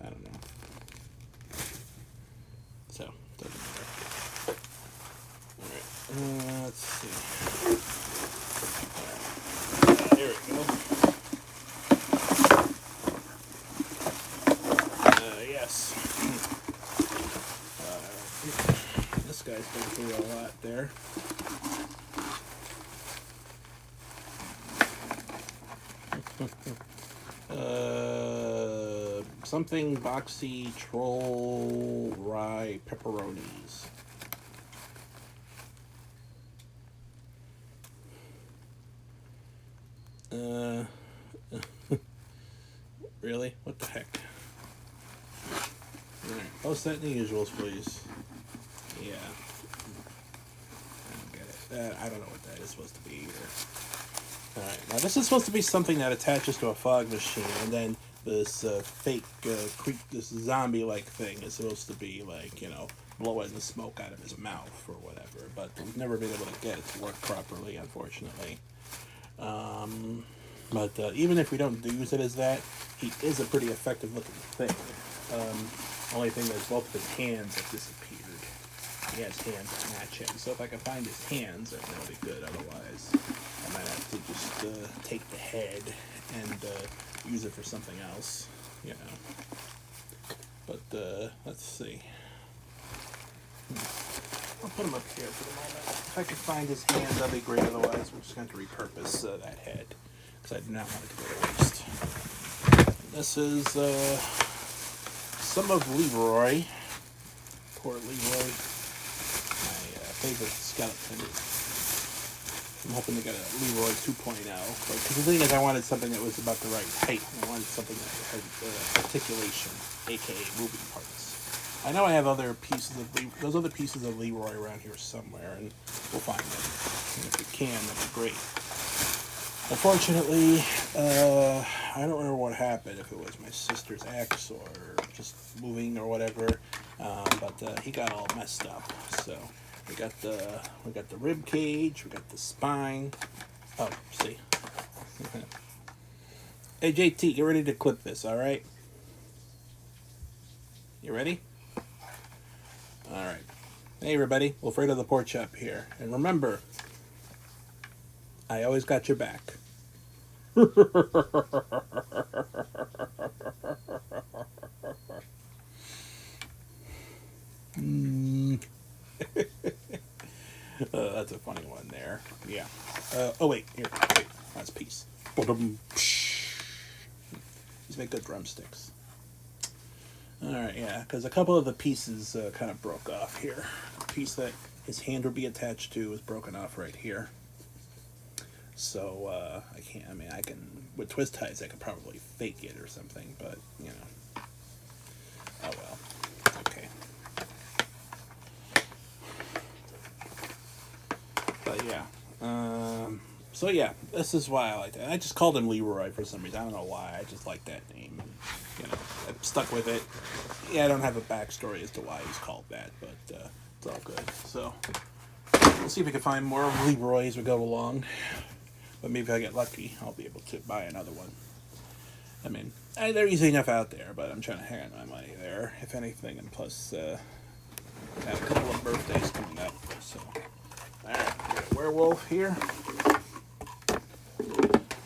I don't know. So doesn't matter. All right, let's see. There we go. Yes. This guy's been through a lot there. Something boxy troll rye pepperonis. Really? What the heck? Alright, post that in the usuals, please. Yeah. I don't get it. I don't know what that is supposed to be either. Alright, now this is supposed to be something that attaches to a fog machine, and then this fake, this zombie-like thing is supposed to be like, blowing the smoke out of his mouth or whatever, but we've never been able to get it to work properly, unfortunately. But even if we don't use it as that, he is a pretty effective looking thing. Only thing is both of his hands have disappeared. He has hands that match him. So if I can find his hands, that'll be good. Otherwise, I might have to just take the head and use it for something else, But let's see. I'll put him up here for the moment. If I can find his hands, that'd be great. Otherwise, we're just going to repurpose that head, because I do not want it to go to waste. This is some of Leroy. Poor Leroy. My favorite skeleton. I'm hoping to get a Leroy 2.0. Because the thing is, I wanted something that was about the right height. I wanted something that had articulation, aka moving parts. I know I have other pieces of those other pieces of Leroy around here somewhere, and we'll find them. And if we can, that'd be great. Unfortunately, I don't remember what happened, if it was my sister's ex or just moving or whatever, but he got all messed up. So we got the rib cage, we got the spine. Oh, see. Hey JT, get ready to clip this, all right? You ready? All right. Hey everybody, Wilfredo the Pork Chop here, and remember, I always got your back. That's a funny one there. Yeah. Oh wait, here. Wait, that's piece. These make good drumsticks. Alright, yeah, because a couple of the pieces kind of broke off here. The piece that his hand would be attached to is broken off right here. So, I can, with twist ties, I could probably fake it or something, but, oh well. Okay. But, yeah. So, yeah, this is why I like that. I just called him Leroy for some reason. I don't know why. I just like that name. I'm stuck with it. Yeah, I don't have a backstory as to why he's called that, but it's all good. So, we'll see if we can find more Leroy as we go along. But maybe if I get lucky, I'll be able to buy another one. I mean, they're easy enough out there, but I'm trying to hang on my money there, if anything. And plus, I have a couple of birthdays coming up. So, alright, we got a werewolf here.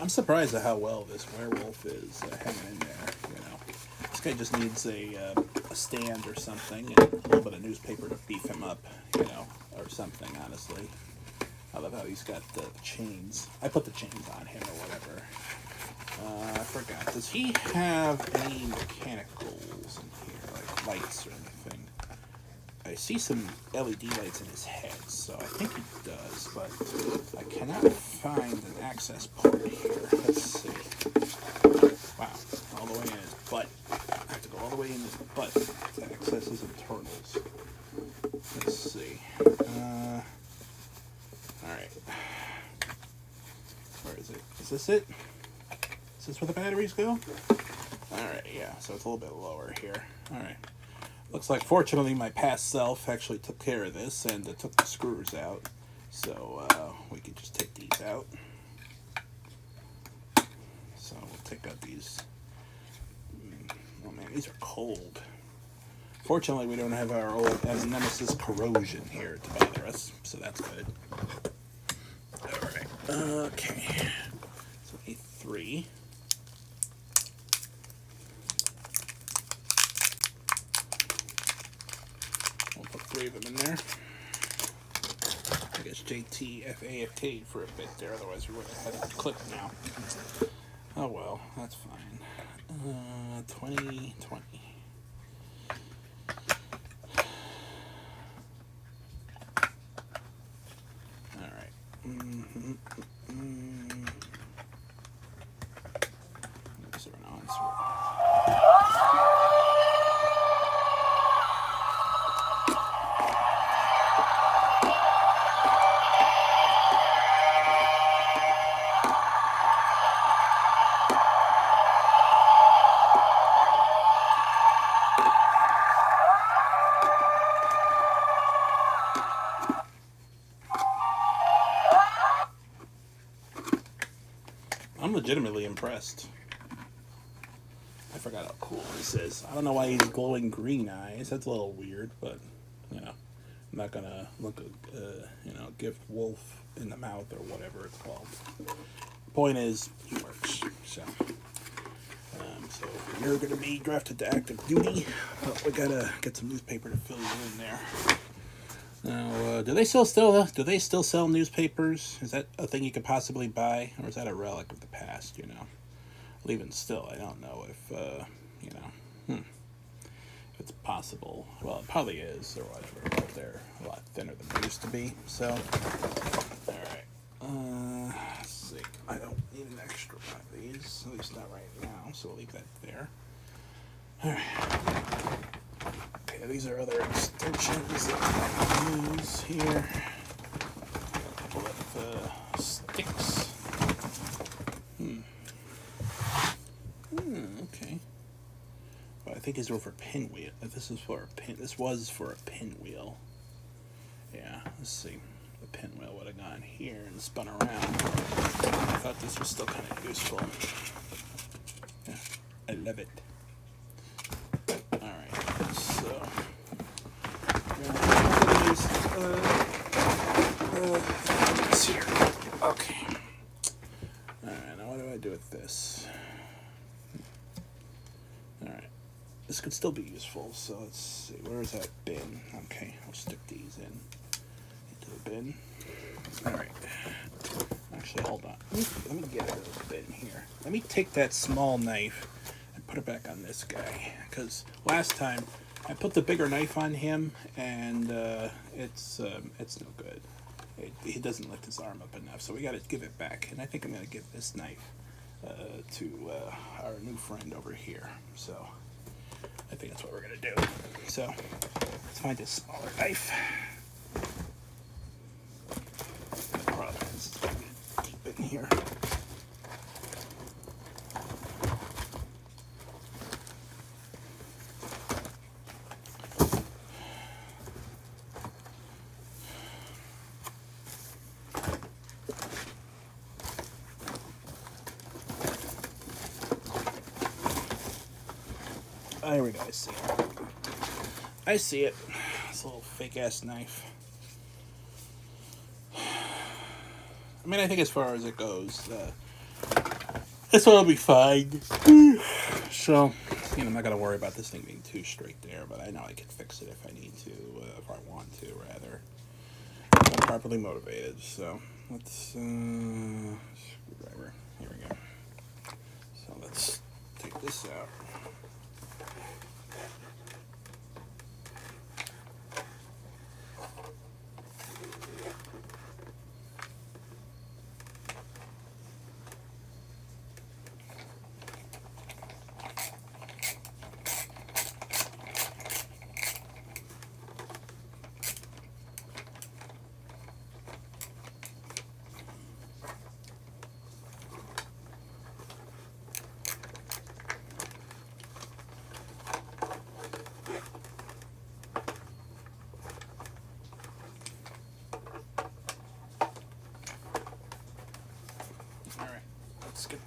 I'm surprised at how well this werewolf is hanging in there. This guy just needs a stand or something, and a little bit of newspaper to beef him up, or something, honestly. I love how he's got the chains. I put the chains on him or whatever. I forgot. Does he have any mechanicals in here, like lights or anything? I see some LED lights in his head, so I think he does, but I cannot find an access port here. Let's see. going in his butt. I have to go all the way in his butt to access his internals. Let's see. Alright. Where is it? Is this it? Is this where the batteries go? Alright, yeah, so it's a little bit lower here. Alright. Looks like, fortunately, my past self actually took care of this and took the screws out. So, we can just take these out. So, we'll take out these. Oh man, these are cold. Fortunately, we don't have our old nemesis corrosion here to bother us, so that's good. Alright, okay. So, A3. We'll put 3 of them in there. I guess JTFAFK for a bit there, otherwise we would have had a clip now. Oh well, that's fine. 20. Alright. Is there an answer? I'm legitimately impressed. I forgot how cool this is. I don't know why he's glowing green eyes. That's a little weird, but, you know, I'm not gonna look a, gift wolf in the mouth or whatever it's called. Point is, he works. So you're gonna be drafted to active duty, but we gotta get some newspaper to fill you in there. Now, do they still sell newspapers? Is that a thing you could possibly buy, or is that a relic of the past? You know, well, even still, I don't know if if it's possible. Well, it probably is, or whatever. But they're a lot thinner than they used to be. So, all right. Let's see. I don't need an extra one of these, at least not right now. So we'll leave that there. All right. Okay, these are other extensions that I use here. A couple of sticks. Okay. But I think these were for pinwheel. This was for a pinwheel. Yeah, let's see. The pinwheel would have gone here and spun around. I thought this was still kind of useful. Yeah, I love it. Alright, so this here. Okay. Alright, now what do I do with this? Alright. This could still be useful, so let's see. Where's that bin? Okay, I'll stick these into the bin. Alright. Actually, hold on. Let me get out of the bin here. Let me take that small knife and put it back on this guy. Because last time I put the bigger knife on him, and it's no good. He doesn't lift his arm up enough, so we got to give it back. And I think I'm going to give this knife to our new friend over here. So I think that's what we're going to do. So let's find a smaller knife. The problem is it's going to be deep in here. There we go, I see it. I see it. It's a little fake-ass knife. I mean, I think as far as it goes, this one will be fine. So, I'm not going to worry about this thing being too straight there, but I know I can fix it if I need to, if I want to, rather. I'm properly motivated, so let's, screwdriver. Here we go. So let's take this out.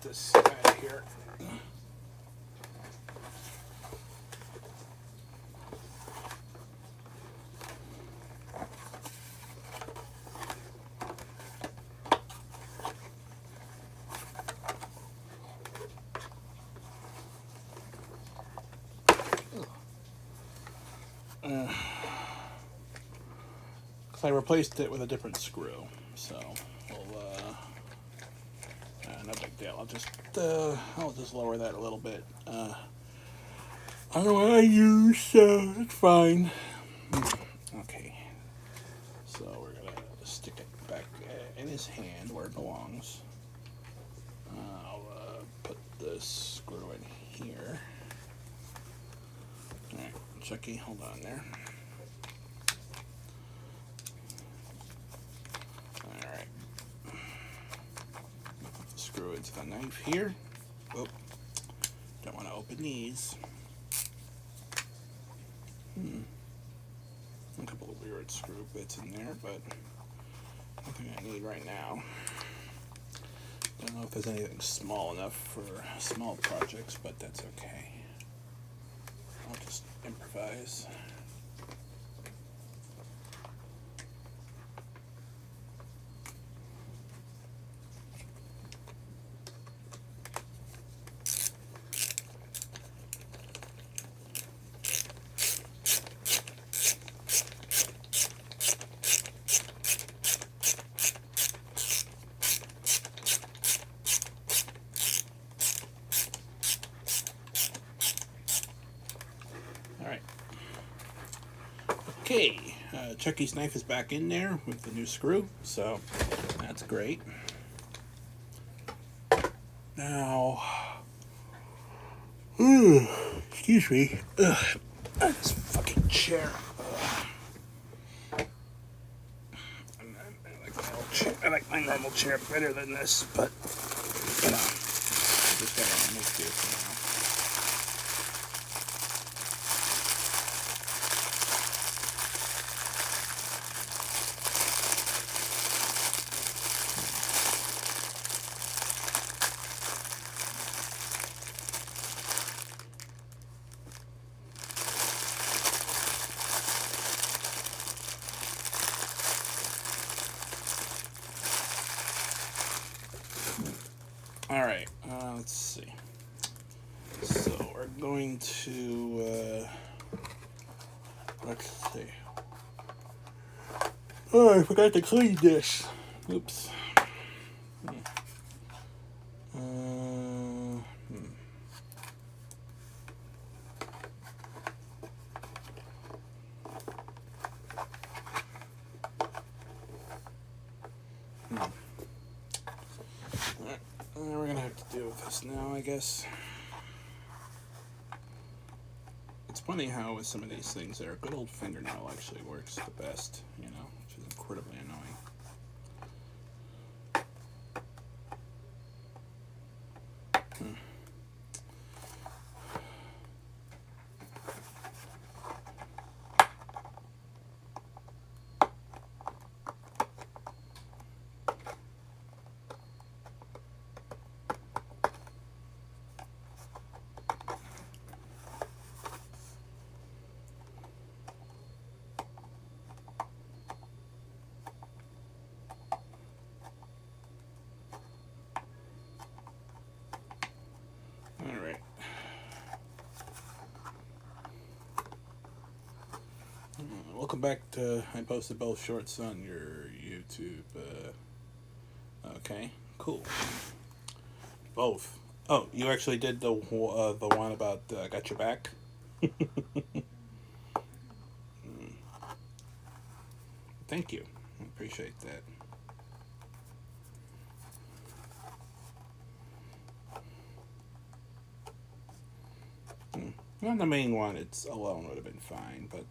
this out of here. I replaced it with a different screw, so we'll no big deal. I'll just lower that a little bit. I don't know what I use, so it's fine. Okay, so we're gonna stick it back in his hand where it belongs. I'll put this screw in here. All right, Chucky, hold on there. Screw into the knife here. Oh, don't want to open these. A couple of weird screw bits in there, but nothing I need right now. Don't know if there's anything small enough for small projects, but that's okay. I'll just improvise. Okay, Chucky's knife is back in there with the new screw, so that's great. Now, excuse me, this fucking chair. I like my normal chair better than this, but you know, just gotta make do for now. Alright, let's see. So we're going to, let's see. Oh, I forgot to clean this. Oops. We're gonna have to deal with this now, I guess. It's funny how with some of these things there, a good old fingernail actually works the best, you know, which is incredibly annoying. Alright. Welcome back to, I posted both shorts on your YouTube. Okay, cool. Both. Oh, you actually did the one about Got Your Back? Thank you. I appreciate that. On the main one, it's alone would have been fine, but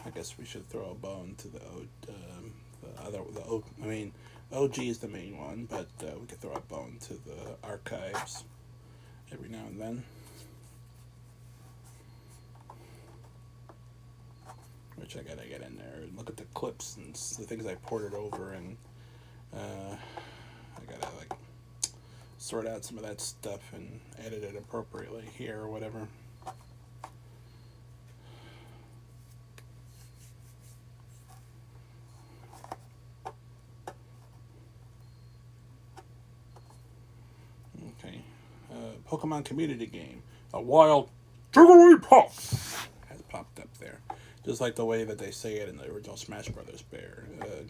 I guess we should throw a bone to the OG is the main one, but we could throw a bone to the archives every now and then. Which I gotta get in there and look at the clips and the things I ported over, and I gotta like sort out some of that stuff and edit it appropriately here or whatever. Okay. Pokemon community game. A wild Jigglypuff has popped up there. Just like the way that they say it in the original Smash Brothers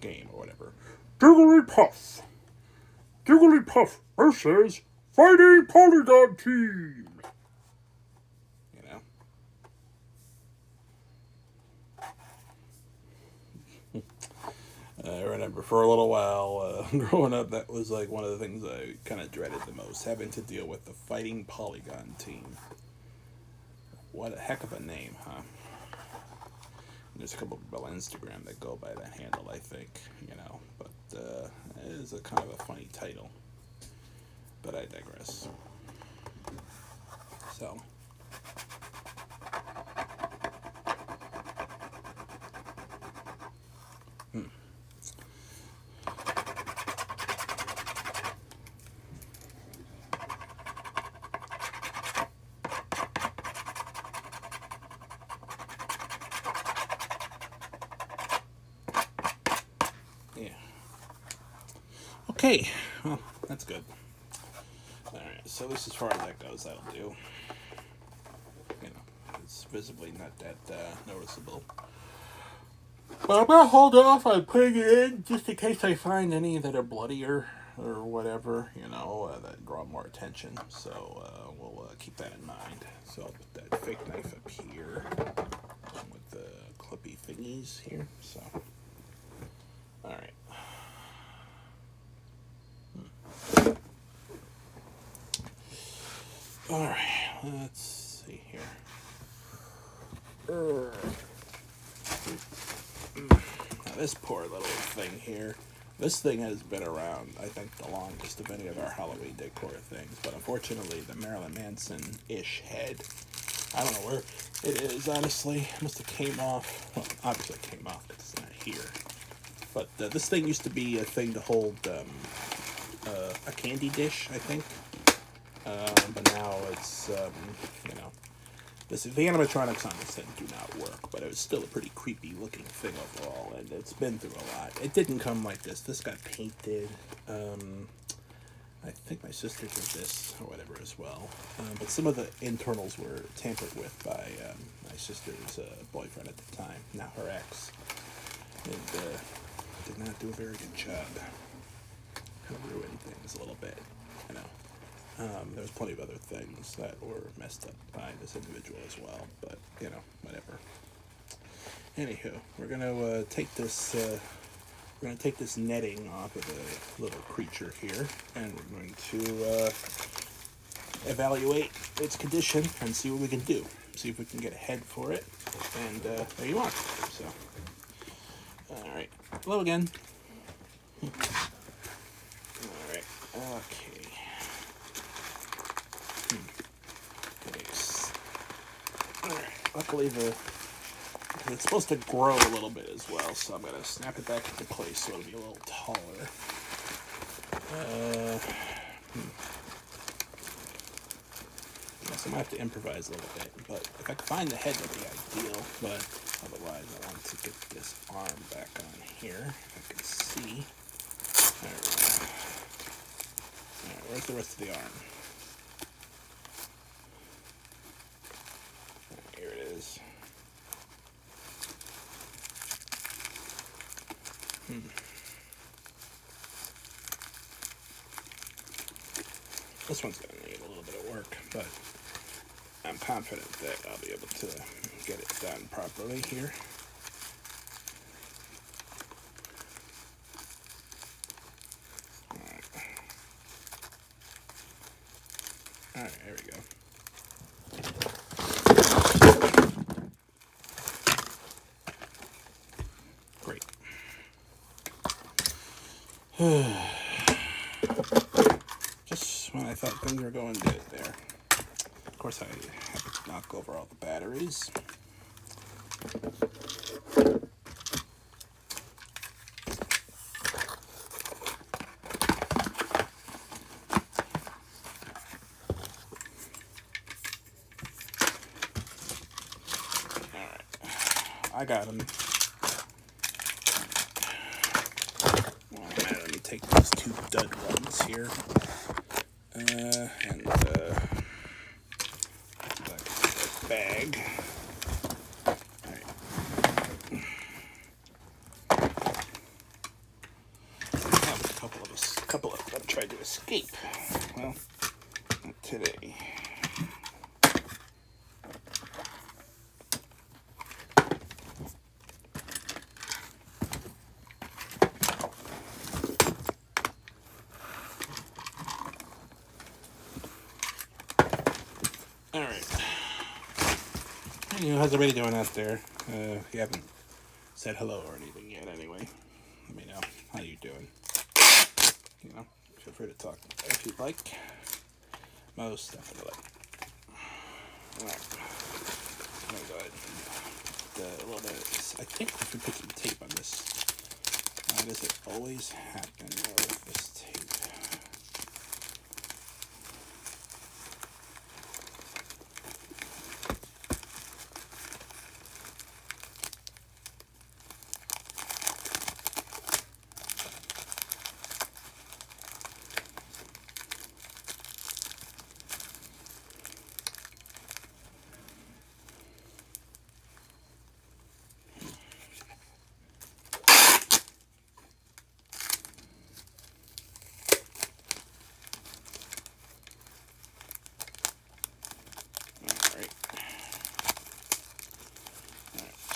game or whatever. Jigglypuff. Jigglypuff versus Fighting Polygon Team. You know? I remember for a little while, growing up, that was like one of the things I kind of dreaded the most, having to deal with the Fighting Polygon Team. What a heck of a name, huh? There's a couple of people on Instagram that go by that handle, I think, you know, but it is a kind of a funny title. But I digress. So. Yeah. Okay. Well, that's good. Alright, so at least as far as that goes, that'll do. You know, it's visibly not that noticeable. But I'm gonna hold off on putting it in just in case I find any that are bloodier or whatever, you know, that draw more attention. So we'll keep that in mind. So I'll put that fake knife up here with the clippy thingies here. So, alright. Alright, let's see here. Now this poor little thing here. This thing has been around, I think, the longest of any of our Halloween decor things. But unfortunately, the Marilyn Manson-ish head, I don't know where it is, honestly. It must have came off. Well, obviously it came off because it's not here. But this thing used to be a thing to hold a candy dish, I think. But now it's, you know, the animatronics on this thing do not work, but it was still a pretty creepy looking thing overall, and it's been through a lot. It didn't come like this. This got painted. I think my sister did this or whatever as well. But some of the internals were tampered with by my sister's boyfriend at the time, now her ex. And did not do a very good job. Kind of ruined things a little bit, you know. There was plenty of other things that were messed up by this individual as well, but, you know, whatever. Anywho, we're gonna take this netting off of the little creature here, and we're going to evaluate its condition and see what we can do. See if we can get a head for it, and there you are. So, all right. Hello again. All right. Okay. Alright, luckily it's supposed to grow a little bit as well, so I'm going to snap it back into place so it'll be a little taller. Guess I might have to improvise a little bit, but if I can find the head, that'd be ideal, but otherwise I want to get this arm back on here, if I can see. There we go. Alright, where's the rest of the arm? Here it is. This one's going to need a little bit of work, but I'm confident that I'll be able to get it done properly here. Alright, there we go. Great. Just when I thought things were going good there. Of course, I have to knock over all the batteries. I got them. Let me take these two dud ones here. And bag. Alright. That was a couple of them tried to escape. Well, not today. Alright. How's everybody doing out there? If you haven't said hello or anything yet, anyway, let me know how you doing. You know, feel free to talk if you'd like. Most definitely. Alright. I'm gonna go ahead and a little bit. I think if we put some tape on this, does it always happen with this tape?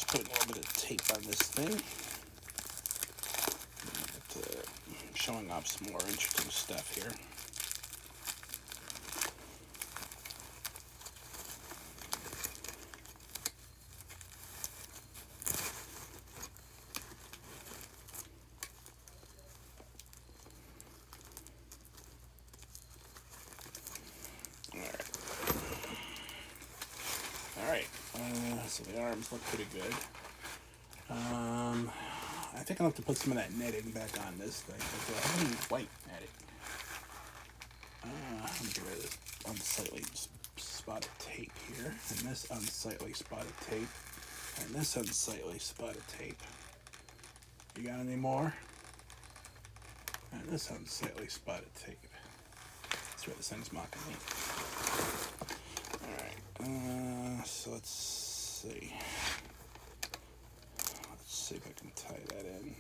Put a little bit of tape on this thing. Showing off some more interesting stuff here. Alright, so the arms look pretty good. I think I'll have to put some of that netting back on this thing. I need white netting. Let me get rid of this unsightly spotted tape here, and this unsightly spotted tape, and this unsightly spotted tape. You got any more? And this unsightly spotted tape. That's where this thing's mocking me. Alright, so let's see. Let's see if I can tie that in.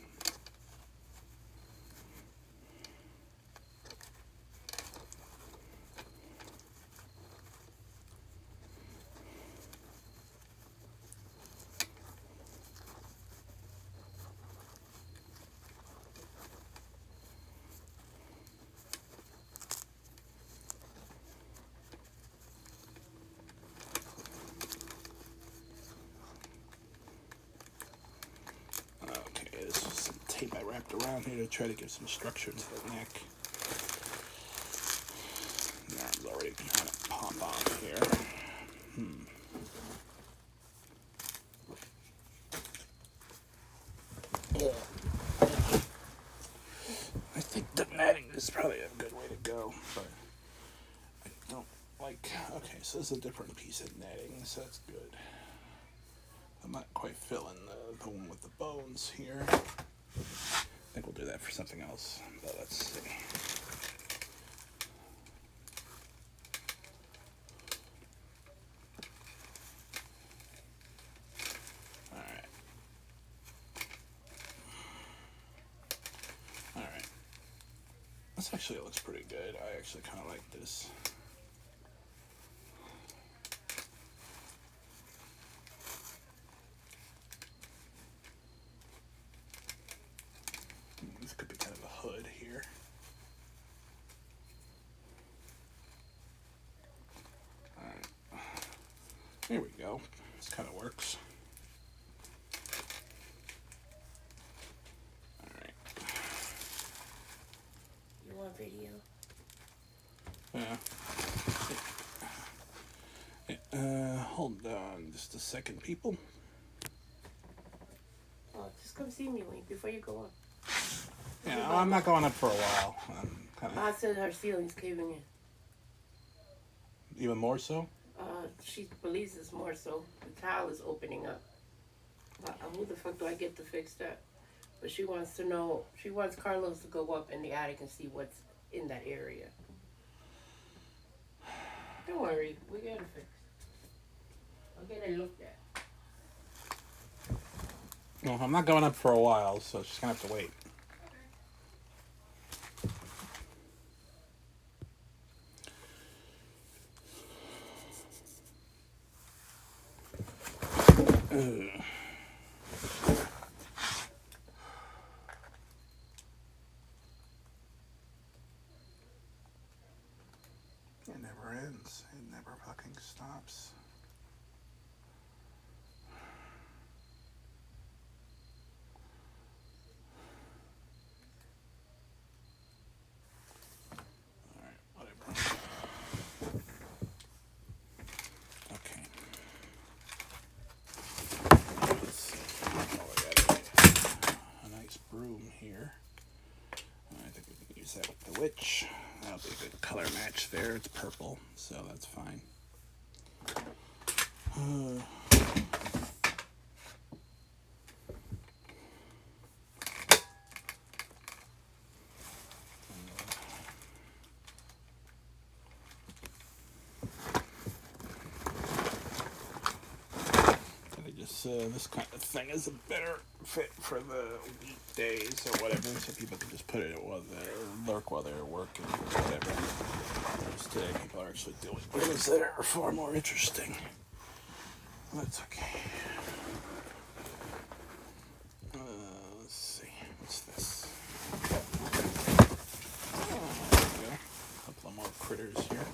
Tape I wrapped around here to try to give some structure to the neck. The arm's already kind of pop off here. I think the netting is probably a good way to go, but I don't like. Okay, so this is a different piece of netting, so that's good. I'm not quite filling the one with the bones here. I think we'll do that for something else, but let's see. Alright. Alright. This actually looks pretty good. I actually kind of like this. This could be kind of a hood here. Alright. There we go. This kind of works. Alright. You want video? Hold on just a second, people. Oh, just come see me before you go up. Yeah, I'm not going up for a while. I said her ceiling's caving in. Even more so? She believes it's more so. The tile is opening up. Who the fuck do I get to fix that? But she wants to know. She wants Carlos to go up in the attic and see what's in that area. Don't worry, we get it fixed. I'll get it looked at. Well, I'm not going up for a while, so she's gonna have to wait. Ugh. It never ends. It never fucking stops. Alright, whatever. Okay. Let's see. Oh, I got a nice broom here. I think we can use that with the witch. That'll be a good color match there. It's purple, so that's fine. This kind of thing is a better fit for the weekdays or whatever, so people can just put it while they're lurk while they're working or whatever. Whereas today people are actually doing things that are far more interesting. That's okay. Let's see, what's this? Oh, there we go. A couple of more critters here.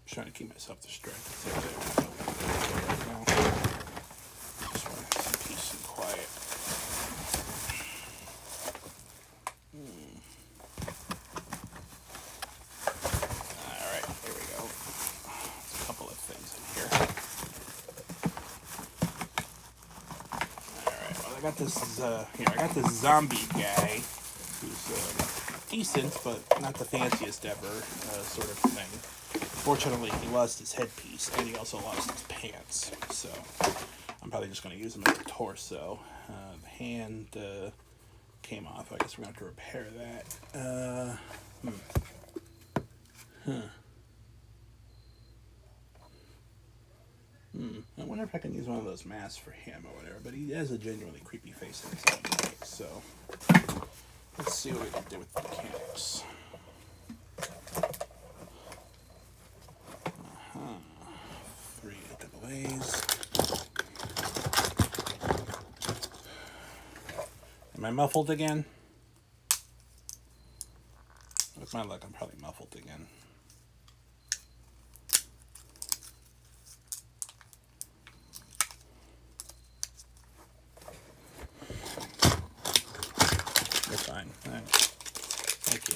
Trying to keep myself distracted. Right now. Just want some peace and quiet. Alright, here we go. There's a couple of things in here. Alright, well I got this zombie guy who's decent, but not the fanciest ever sort of thing. Fortunately, he lost his headpiece, and he also lost his pants, so I'm probably just going to use him as a torso. The hand came off. I guess we're going to have to repair that. I wonder if I can use one of those masks for him or whatever, but he has a genuinely creepy face in his head, so let's see what we can do with the mechanics. 3 double A's. Am I muffled again? With my luck, I'm probably muffled again. You're fine. All right. Thank you.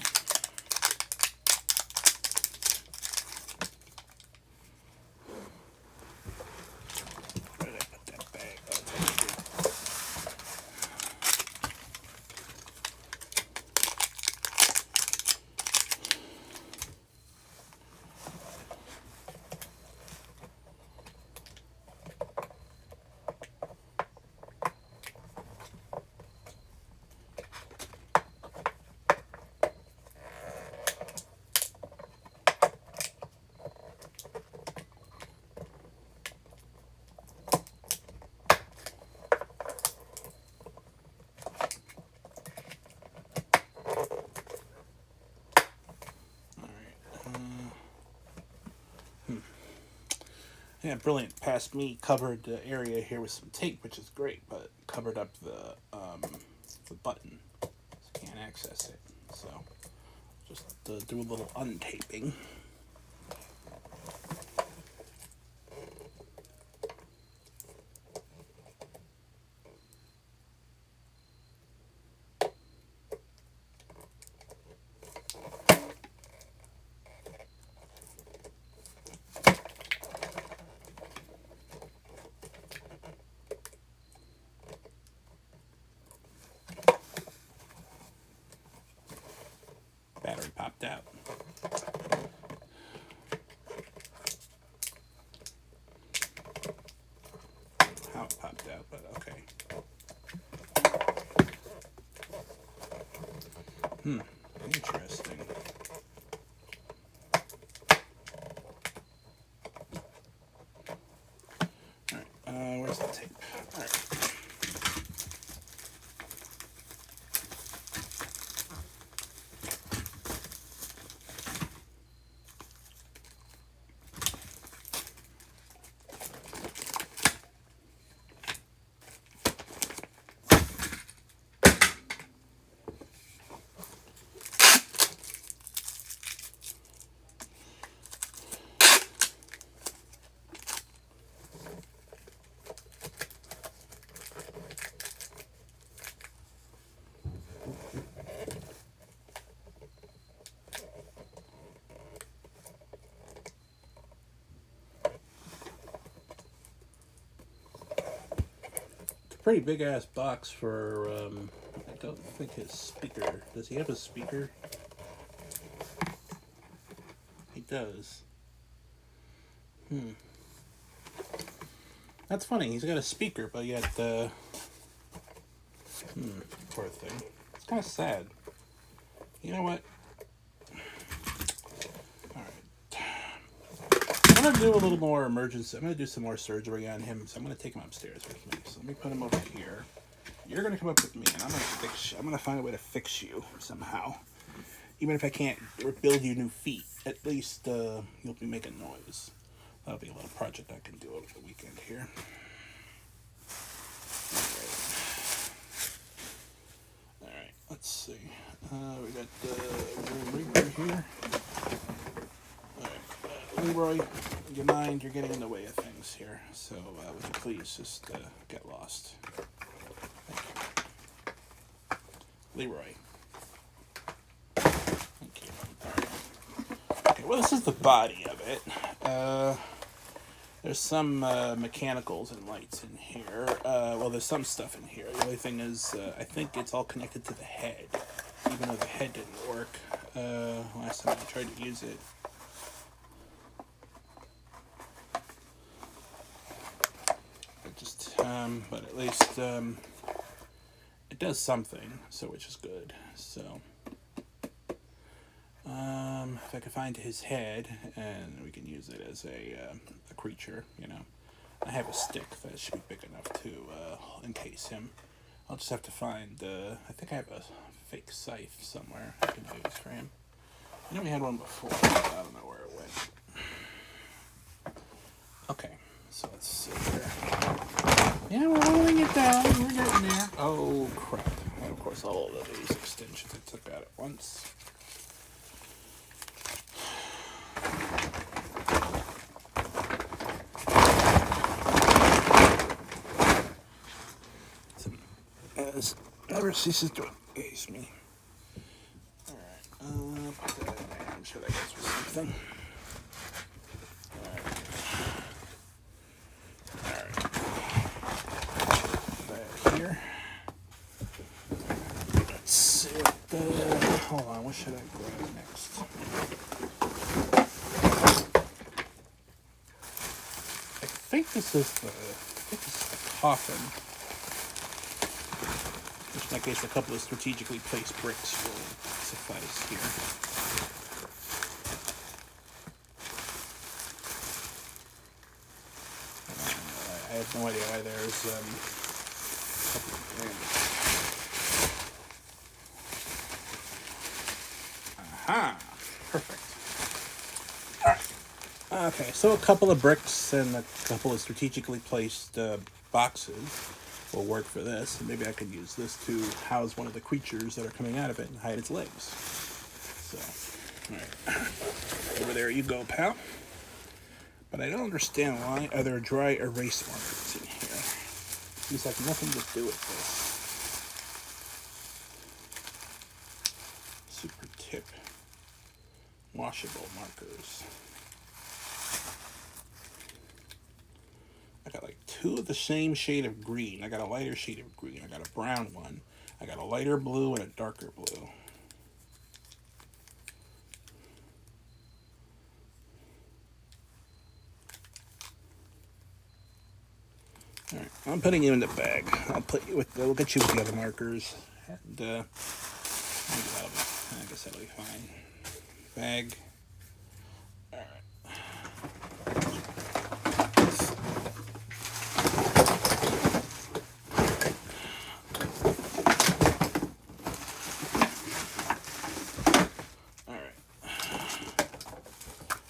Yeah, brilliant. Past me covered the area here with some tape, which is great, but covered up the button, so you can't access it. So just do a little untaping. Battery popped out. pretty big ass box for. I don't think his speaker. Does he have a speaker? He does. That's funny. He's got a speaker, but yet poor thing. It's kind of sad. You know what? All right. I'm gonna do a little more emergency. I'm gonna do some more surgery on him, so I'm gonna take him upstairs with me. So let me put him over here. You're gonna come up with me, and I'm gonna fix you. I'm gonna find a way to fix you somehow. Even if I can't build you new feet, at least you'll be making noise. That'll be a little project I can do over the weekend here. All right. Let's see. We got Leroy here. All right. Leroy, you mind? You're getting in the way of things here. So would you please just get lost? Thank you. Leroy. Thank you. All right. Okay. Well, this is the body of it. There's some mechanicals and lights in here. Well, there's some stuff in here. The only thing is, I think it's all connected to the head, even though the head didn't work last time I tried to use it. But at least it does something, so which is good. So. If I can find his head, and we can use it as a creature, you know. I have a stick that should be big enough to encase him. I'll just have to find, I think I have a fake scythe somewhere I can use for him. I know we had one before, but I don't know where it went. Okay, so let's see here. Yeah, we're rolling it down, we're getting there. Oh, crap. And of course, all of these extensions I took out at once. Never ceases to amaze me. Alright, put that in there. I'm sure that goes with something. Alright. That here. Let's see what the. Hold on, what should I grab next? I think this is the coffin. In that case, a couple of strategically placed bricks will suffice here. I have no idea why there's a couple of aha! Perfect. Alright. Okay, so a couple of bricks and a couple of strategically placed boxes will work for this, and maybe I could use this to house one of the creatures that are coming out of it and hide its legs. So, alright. Over there you go, pal. But I don't understand why are there dry erase markers in here. These have nothing to do with this. Super tip. Washable markers. I got like two of the same shade of green. I got a lighter shade of green. I got a brown one. I got a lighter blue and a darker blue. Alright, I'm putting you in the bag. We'll get you with the other markers. And maybe I guess that'll be fine. Bag. Alright.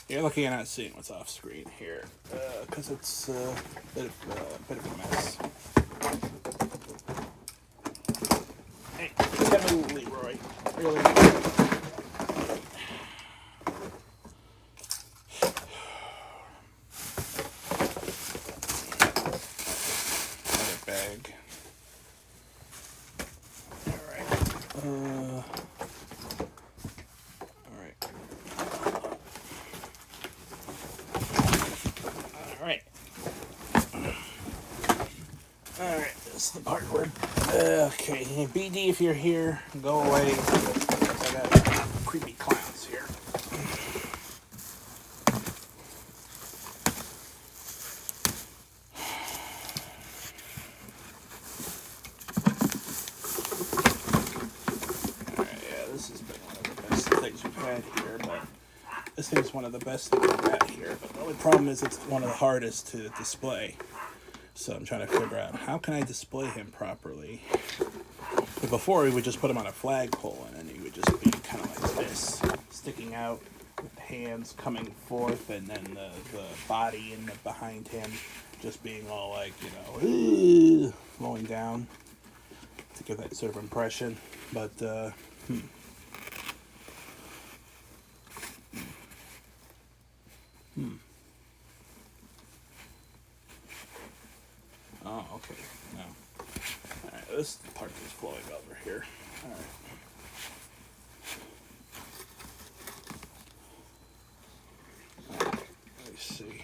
You're lucky you're not seeing what's off screen here, because it's a bit of a mess. Hey, gotta move, Leroy. Really. Another bag. All right. is the part where... Okay, BD, if you're here, go away. I got creepy clowns here. Alright, yeah, this has been one of the best things we've had here, but this thing's one of the best things we've had here, but the only problem is it's one of the hardest to display. So I'm trying to figure out how can I display him properly. But before, we would just put him on a flagpole, and then he would just be kind of like this, sticking out with hands coming forth, and then the body in the behind him just being all like, you know, flowing down to give that sort of impression. But Oh, okay. No. Alright, this part is flowing over here. Alright. Let me see.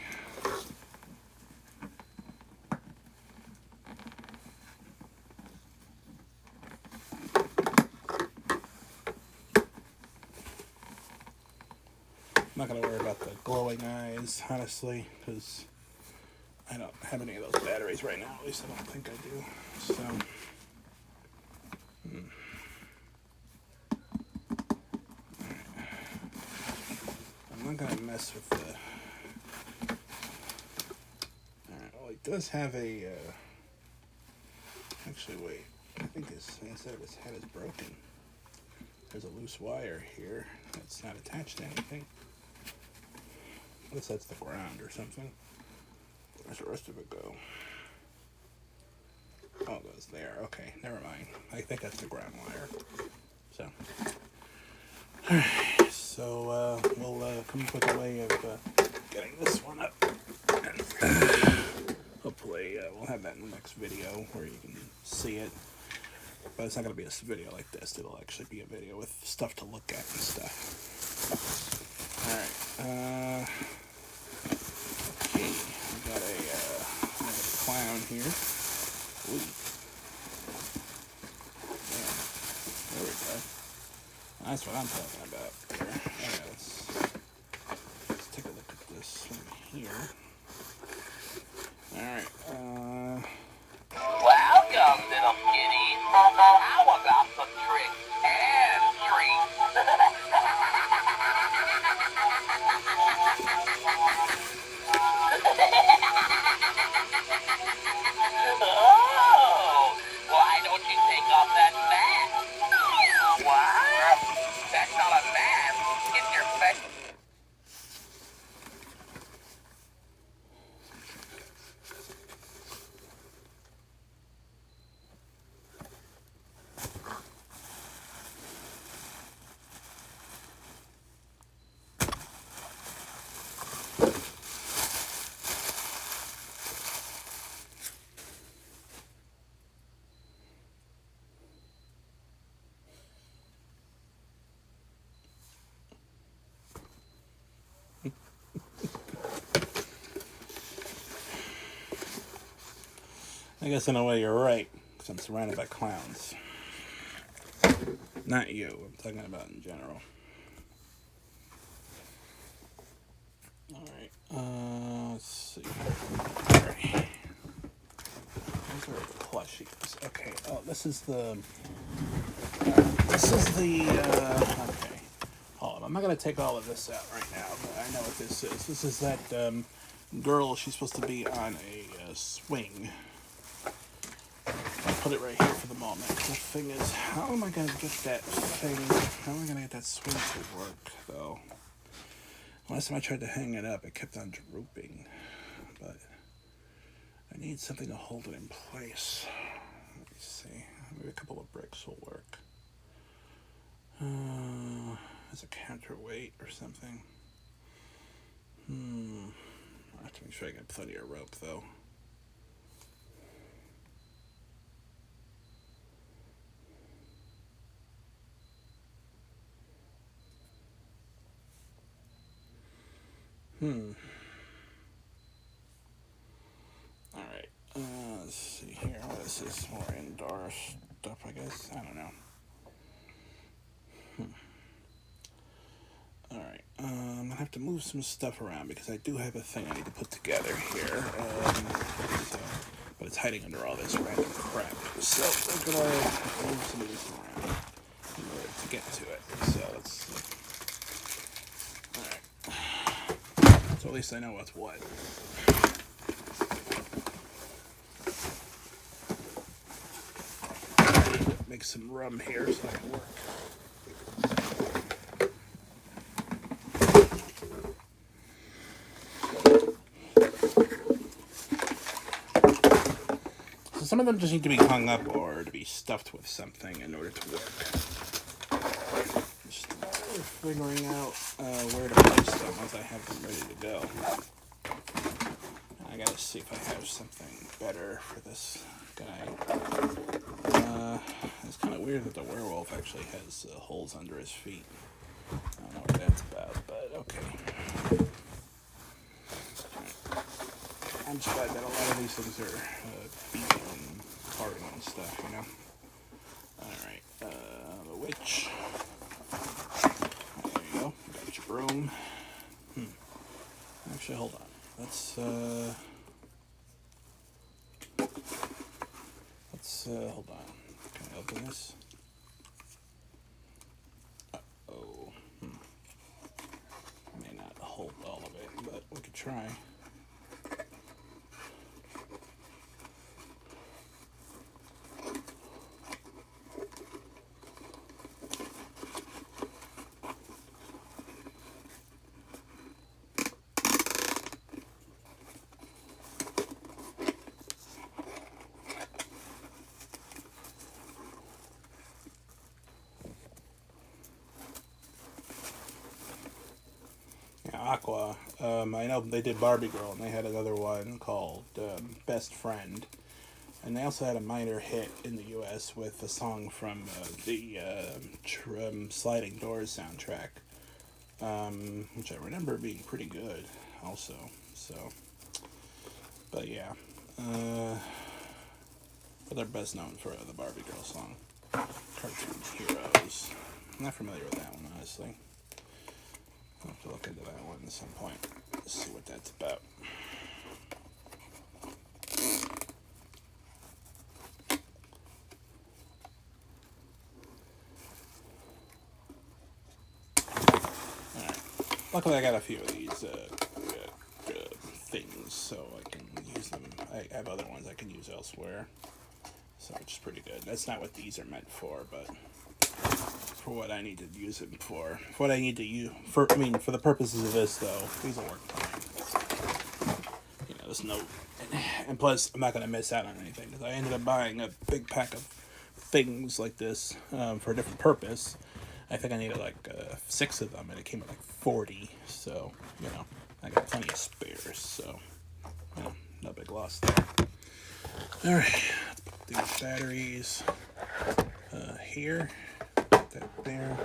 I'm not going to worry about the glowing eyes, honestly, because I don't have any of those batteries right now. At least I don't think I do. So, I'm not gonna mess with the. Alright, well, he does have a. Actually, wait. I think his inside of his head is broken. There's a loose wire here that's not attached to anything. Unless that's the ground or something. Where's the rest of it go? Oh, it goes there. Okay, never mind. I think that's the ground wire. So, alright. So, we'll come up with a way of getting this one up. And hopefully, we'll have that in the next video where you can see it. But it's not going to be a video like this. It'll actually be a video with stuff to look at and stuff. Alright. Okay. We got another clown here. Ooh. Yeah. There we go. That's what I'm talking about there. Okay, let's take a look at this one here. Alright. Welcome, little kitty. How about some tricks and treats? Oh, why don't you take off that mask? What? That's not a mask. It's your face. I guess in a way you're right, because I'm surrounded by clowns. Not you, I'm talking about in general. Alright, let's see. Alright. Those are plushies. Okay, oh, this is the... okay. Hold on, I'm not going to take all of this out right now, but I know what this is. This is that girl, she's supposed to be on a swing. I'll put it right here for the moment. The thing is, how am I going to get that thing, how am I going to get that swing to work, though? Last time I tried to hang it up, it kept on drooping. But I need something to hold it in place. Let me see. Maybe a couple of bricks will work. As a counterweight or something. I have to make sure I got plenty of rope, though. Alright, let's see here. I'm going to this is more indoor stuff, I guess. I don't know. Alright, I'm gonna have to move some stuff around because I do have a thing I need to put together here. But it's hiding under all this random crap. So we're gonna move some of this around in order to get to it. So let's see. Alright. So at least I know what's what. Make some rum here so I can work. Some of them just need to be hung up or to be stuffed with something in order to work. Just figuring out where to place them once I have them ready to go. I gotta see if I have something better for this guy. It's kind of weird that the werewolf actually has holes under his feet. I don't know what that's about, but okay. I'm just glad that a lot of these things are beating and parting and stuff, you know? Alright, the witch. There you go. Got your broom. Actually, hold on. Let's hold on. Can I open this? Uh-oh. May not hold all of it, but we could try. Aqua. I know they did Barbie Girl, and they had another one called Best Friend, and they also had a minor hit in the U.S. with a song from the Sliding Doors soundtrack, which I remember being pretty good, also. So, but yeah, but they're best known for the Barbie Girl song, Cartoon Heroes. I'm not familiar with that one, honestly. I'll have to look into that one at some point. Let's see what that's about. Alright. Luckily I got a few of these things, so I can use them. I have other ones I can use elsewhere. So which is pretty good. That's not what these are meant for, but for what I need to use it for. For what I need to use for the purposes of this though, these will work fine. You know, there's no, and plus I'm not gonna miss out on anything because I ended up buying a big pack of things like this for a different purpose. I think I needed like 6 of them, and it came with like 40. So you know, I got plenty of spares. So you know, no big loss there. All right, let's put these batteries here. That there.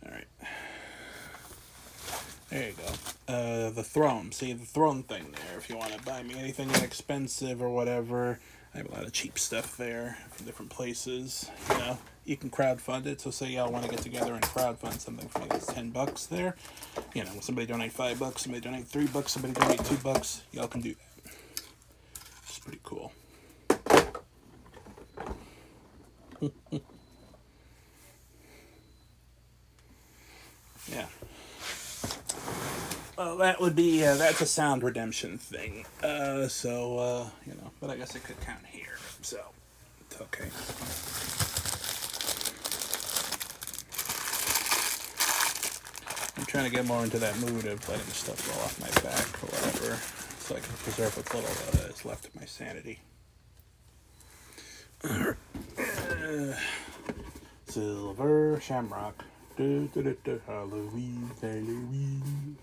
Alright. There you go. The throne. See, the throne thing there. If you want to buy me anything inexpensive or whatever, I have a lot of cheap stuff there from different places. You know, you can crowdfund it. So say y'all want to get together and crowdfund something for me that's $10 there. You know, somebody donate $5, somebody donate $3, somebody donate $2. Y'all can do that. It's pretty cool. Yeah. Well, that would be, that's a sound redemption thing. So, you know, but I guess it could count here. So, it's okay. I'm trying to get more into that mood of letting stuff roll off my back or whatever, so I can preserve what's little that is left of my sanity. Silver Shamrock. Halloween, Halloween.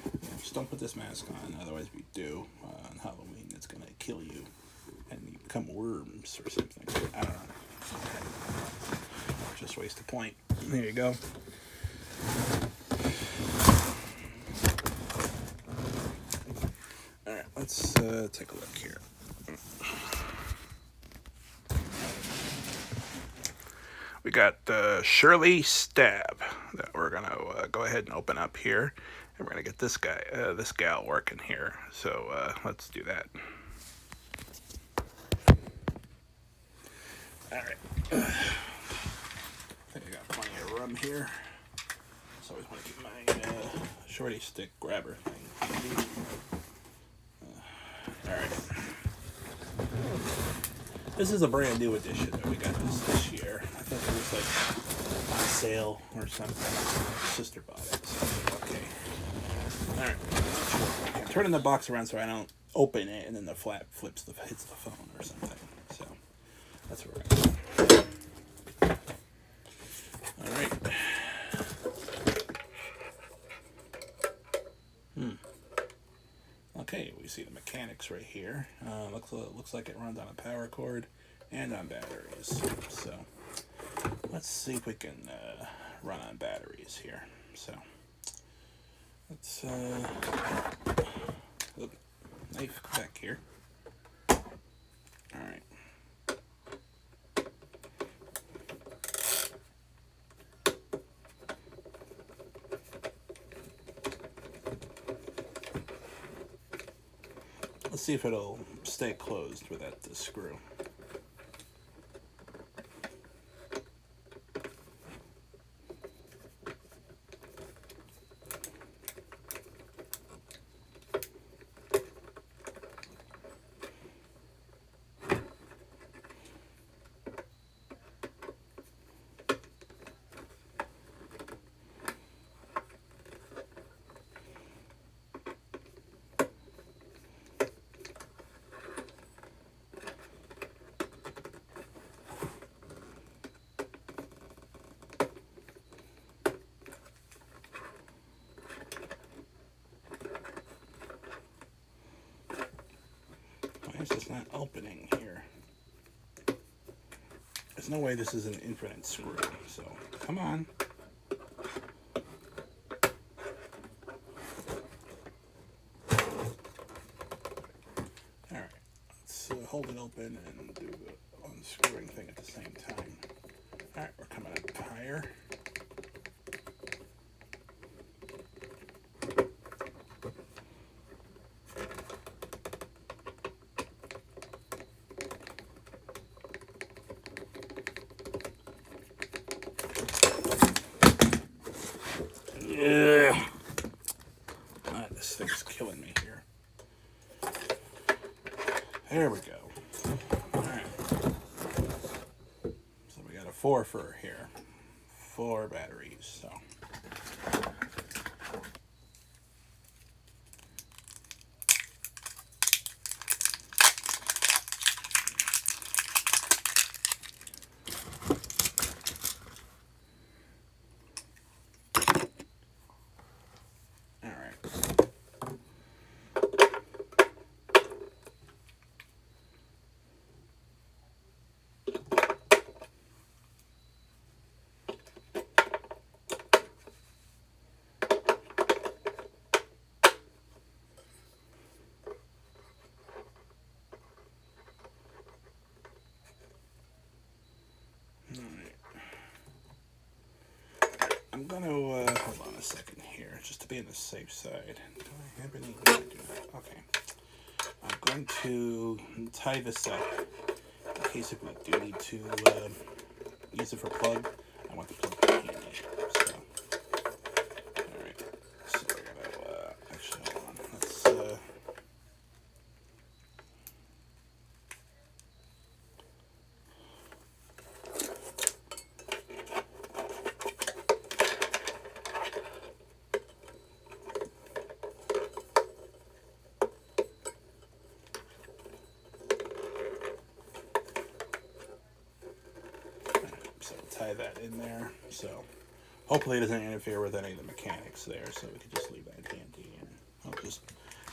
Yeah, just don't put this mask on, otherwise we do on Halloween. It's gonna kill you, and you become worms or something. I don't know. Just waste a point. There you go. Alright, let's take a look here. We got Shirley Stab that we're gonna go ahead and open up here, and we're gonna get this gal working here. So let's do that. All right. I think I got plenty of room here. So I always want to keep my shorty stick grabber thing. All right. This is a brand new edition that we got this year. I thought it was like on sale or something. My sister bought it. So okay. All right. I'm turning the box around so I don't open it and then the flap hits the phone or something. So that's where we're going. All right. Okay, we see the mechanics right here. Looks like it runs on a power cord and on batteries. So let's see if we can run on batteries here. So let's knife back here. All right. Let's see if it'll stay closed without the screw. Why is this not opening here? There's no way this is an infinite screw, so come on. Alright, let's hold it open and do the unscrewing thing at the same time. Alright, we're coming up higher. Yeah. This thing's killing me here. There we go. Alright. So we got a 4 for here. 4 batteries, so. I'm gonna hold on a second here, just to be on the safe side. Do I have any way to do that? Okay. I'm going to tie this up in case if we do need to use it for plug. I want the plug to be handy. So, all right. So we're gonna actually hold on. Let's tie that in there. So hopefully it doesn't interfere with any of the mechanics there, so we can just leave that handy and I'll just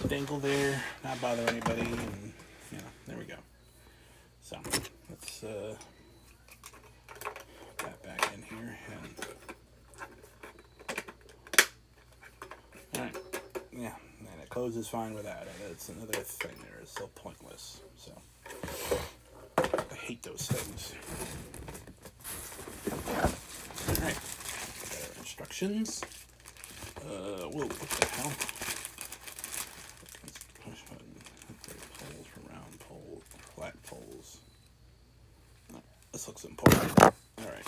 dangle there, not bother anybody, and there we go. So let's put that back in here and alright. Yeah, and it hose is fine without it. It's another thing there. It's so pointless. So I hate those things. Alright. Got our instructions. Whoa, what the hell? Push button. Poles for round poles, flat poles. Oh, this looks important. Alright.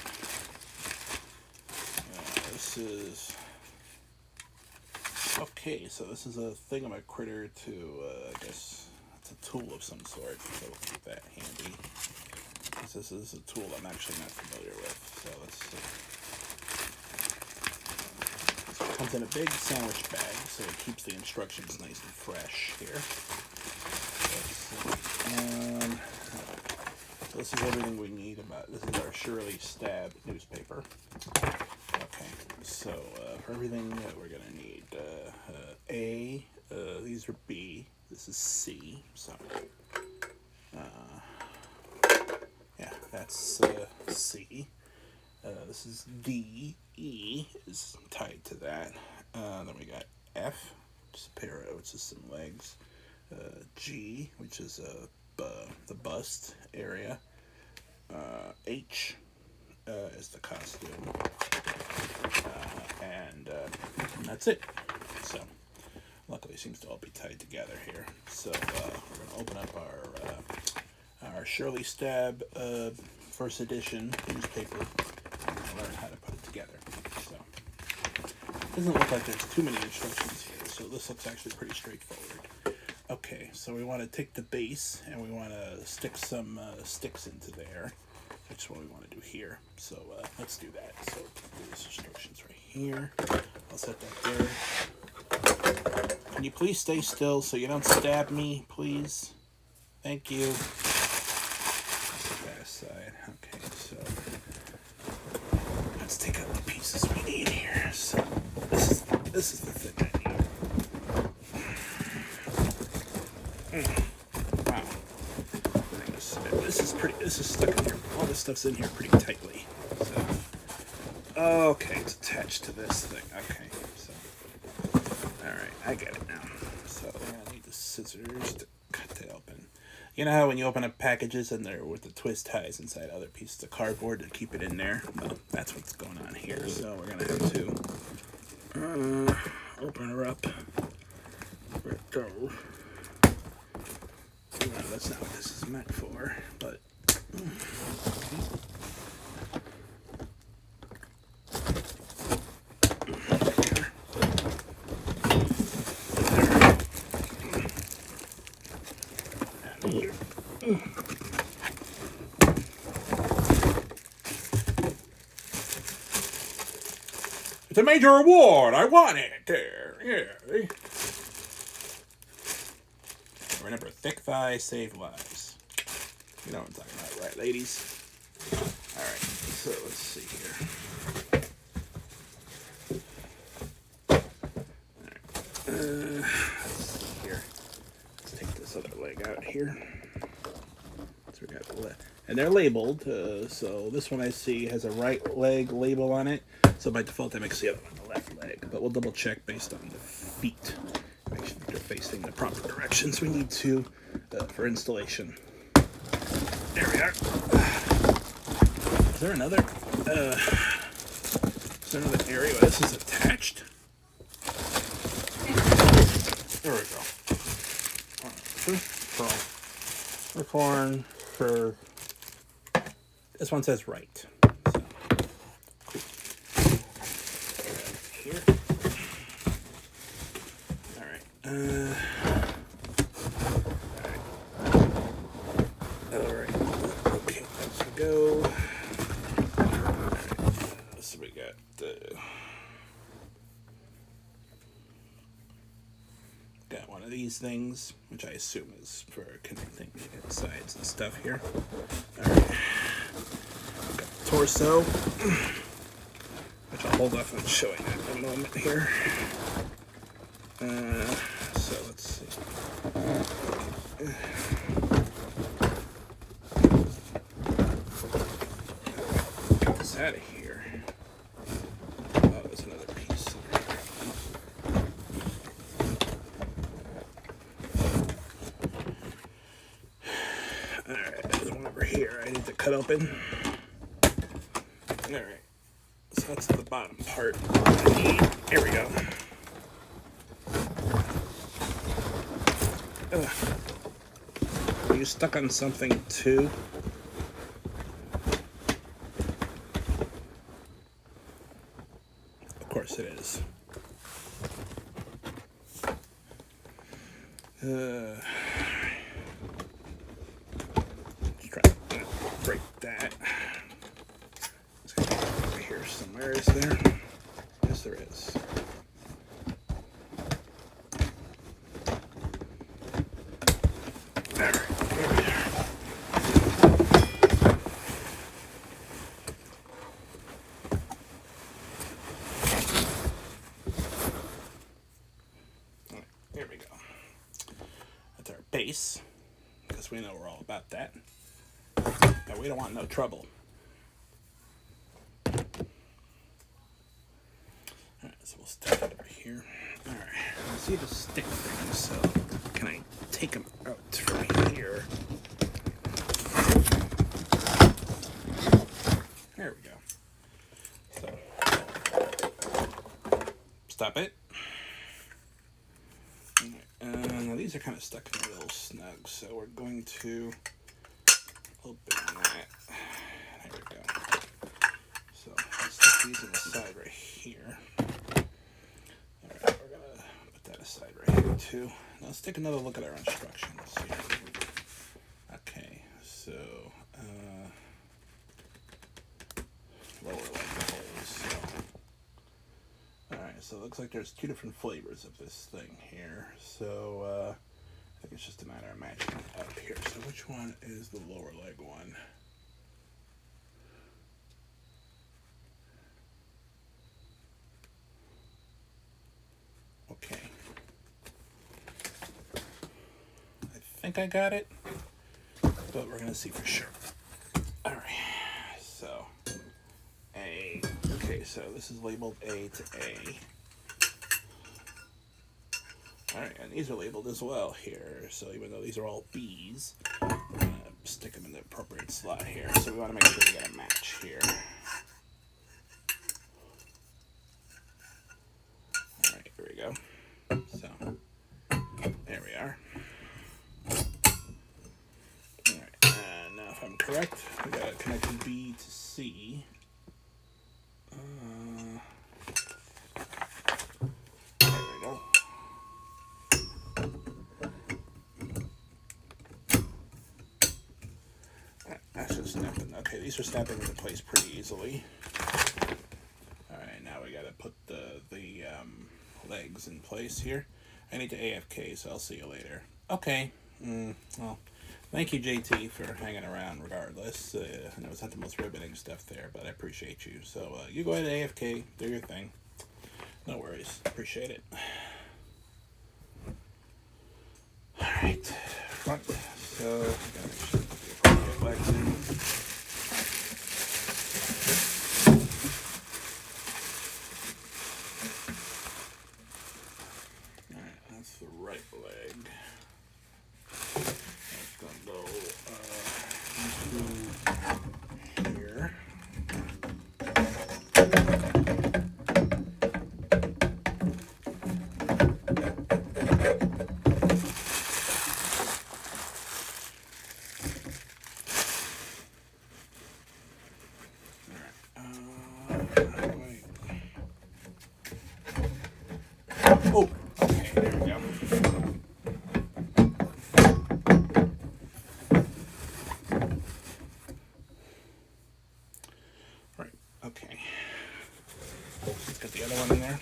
This is... Okay, so this is a thingamacritter to, I guess, it's a tool of some sort, so we'll keep that handy. This is a tool I'm actually not familiar with, so let's see. So it comes in a big sandwich bag, so it keeps the instructions nice and fresh here. So this is everything we need about, this is our Shirley Stab newspaper. Okay, so for everything we're going to need A, these are B, this is C, so yeah, that's C. This is D, E is tied to that. Then we got F, just a pair of, which is some legs. G, which is the bust area. H is the costume. And that's it. So, luckily it seems to all be tied together here. So, we're going to open up our Shirley Stab first edition newspaper and learn how to put it together. So, it doesn't look like there's too many instructions here, so this looks actually pretty straightforward. Okay, so we want to take the base and we want to stick some sticks into there. That's what we want to do here. So let's do that. So there's instructions right here. I'll set that there. Can you please stay still so you don't stab me, please? Thank you. Set that aside. Okay, so let's take out the pieces we need here. So this is the thing I need. Wow. This is stuck in here. All this stuff's in here pretty tightly. So, okay, it's attached to this thing. Okay, so, alright, I get it now. So, we're gonna need the scissors to cut that open. You know how when you open up packages and they're with the twist ties inside other pieces of cardboard to keep it in there? Well, that's what's going on here. So, we're gonna have to open her up. Where it goes. No, that's not what this is meant for, but and here. It's a major award. I won it. There, yeah. Remember, thick thighs save lives. You know what I'm talking about, right, ladies? Alright, so let's see here. Alright, let's see here. Let's take this other leg out here. So we got the left. And they're labeled, so this one I see has a right leg label on it. So by default, that makes the other one the left leg. But we'll double check based on the feet. Make sure they're facing the proper directions we need to for installation. There we are. Is there another area where this is attached? There we go. This one for this one says right. So cool. Here. Alright, okay, let's go. Alright, so we got one of these things, which I assume is for connecting the sides and stuff here. Alright, got the torso, which I'll hold off on showing that in a moment here. So let's see. Get this out of here. Oh, there's another piece. cut open. Alright, so that's the bottom part. Here we go. Ugh. Are you stuck on something too? Of course it is. Let's try to break that. It's gonna be over here somewhere, is there? Yes, there is. There we are. Here we go. That's our base, because we know we're all about that. And we don't want no trouble. Alright, so we'll stick it over here. Alright, I see the stick things, so can I take them out from here? There we go. So, stop it. Now these are kind of stuck in a little snug, so we're going to open that. There we go. So let's stick these on the side right here. Alright, we're gonna put that aside right here too. Now let's take another look at our instructions here. Okay, so lower leg holes. Alright, so it looks like there's two different flavors of this thing here. So I think it's just a matter of matching it up here. So which one is the lower leg one? Okay. I think I got it, but we're gonna see for sure. Alright, so A. Okay, so this is labeled A to A. Alright, and these are labeled as well here. So even though these are all B's, I'm gonna stick them in the appropriate slot here. So we want to make sure we get a match here. Alright, here we go. So, there we are. Alright, and now if I'm correct, we got to connect B to C. There we go. That's just snapping. Okay, these are snapping into place pretty easily. Alright, now we gotta put the legs in place here. I need to AFK, so I'll see you later. Okay. Well, thank you, JT, for hanging around regardless. I know it's not the most riveting stuff there, but I appreciate you. So you go ahead and AFK, do your thing. No worries. Appreciate it. Alright. Front. So, we gotta make sure to put the appropriate legs in. Alright, that's the right leg. That's gonna go into here. Oh, okay, there we go. Right, okay. Let's get the other one in there.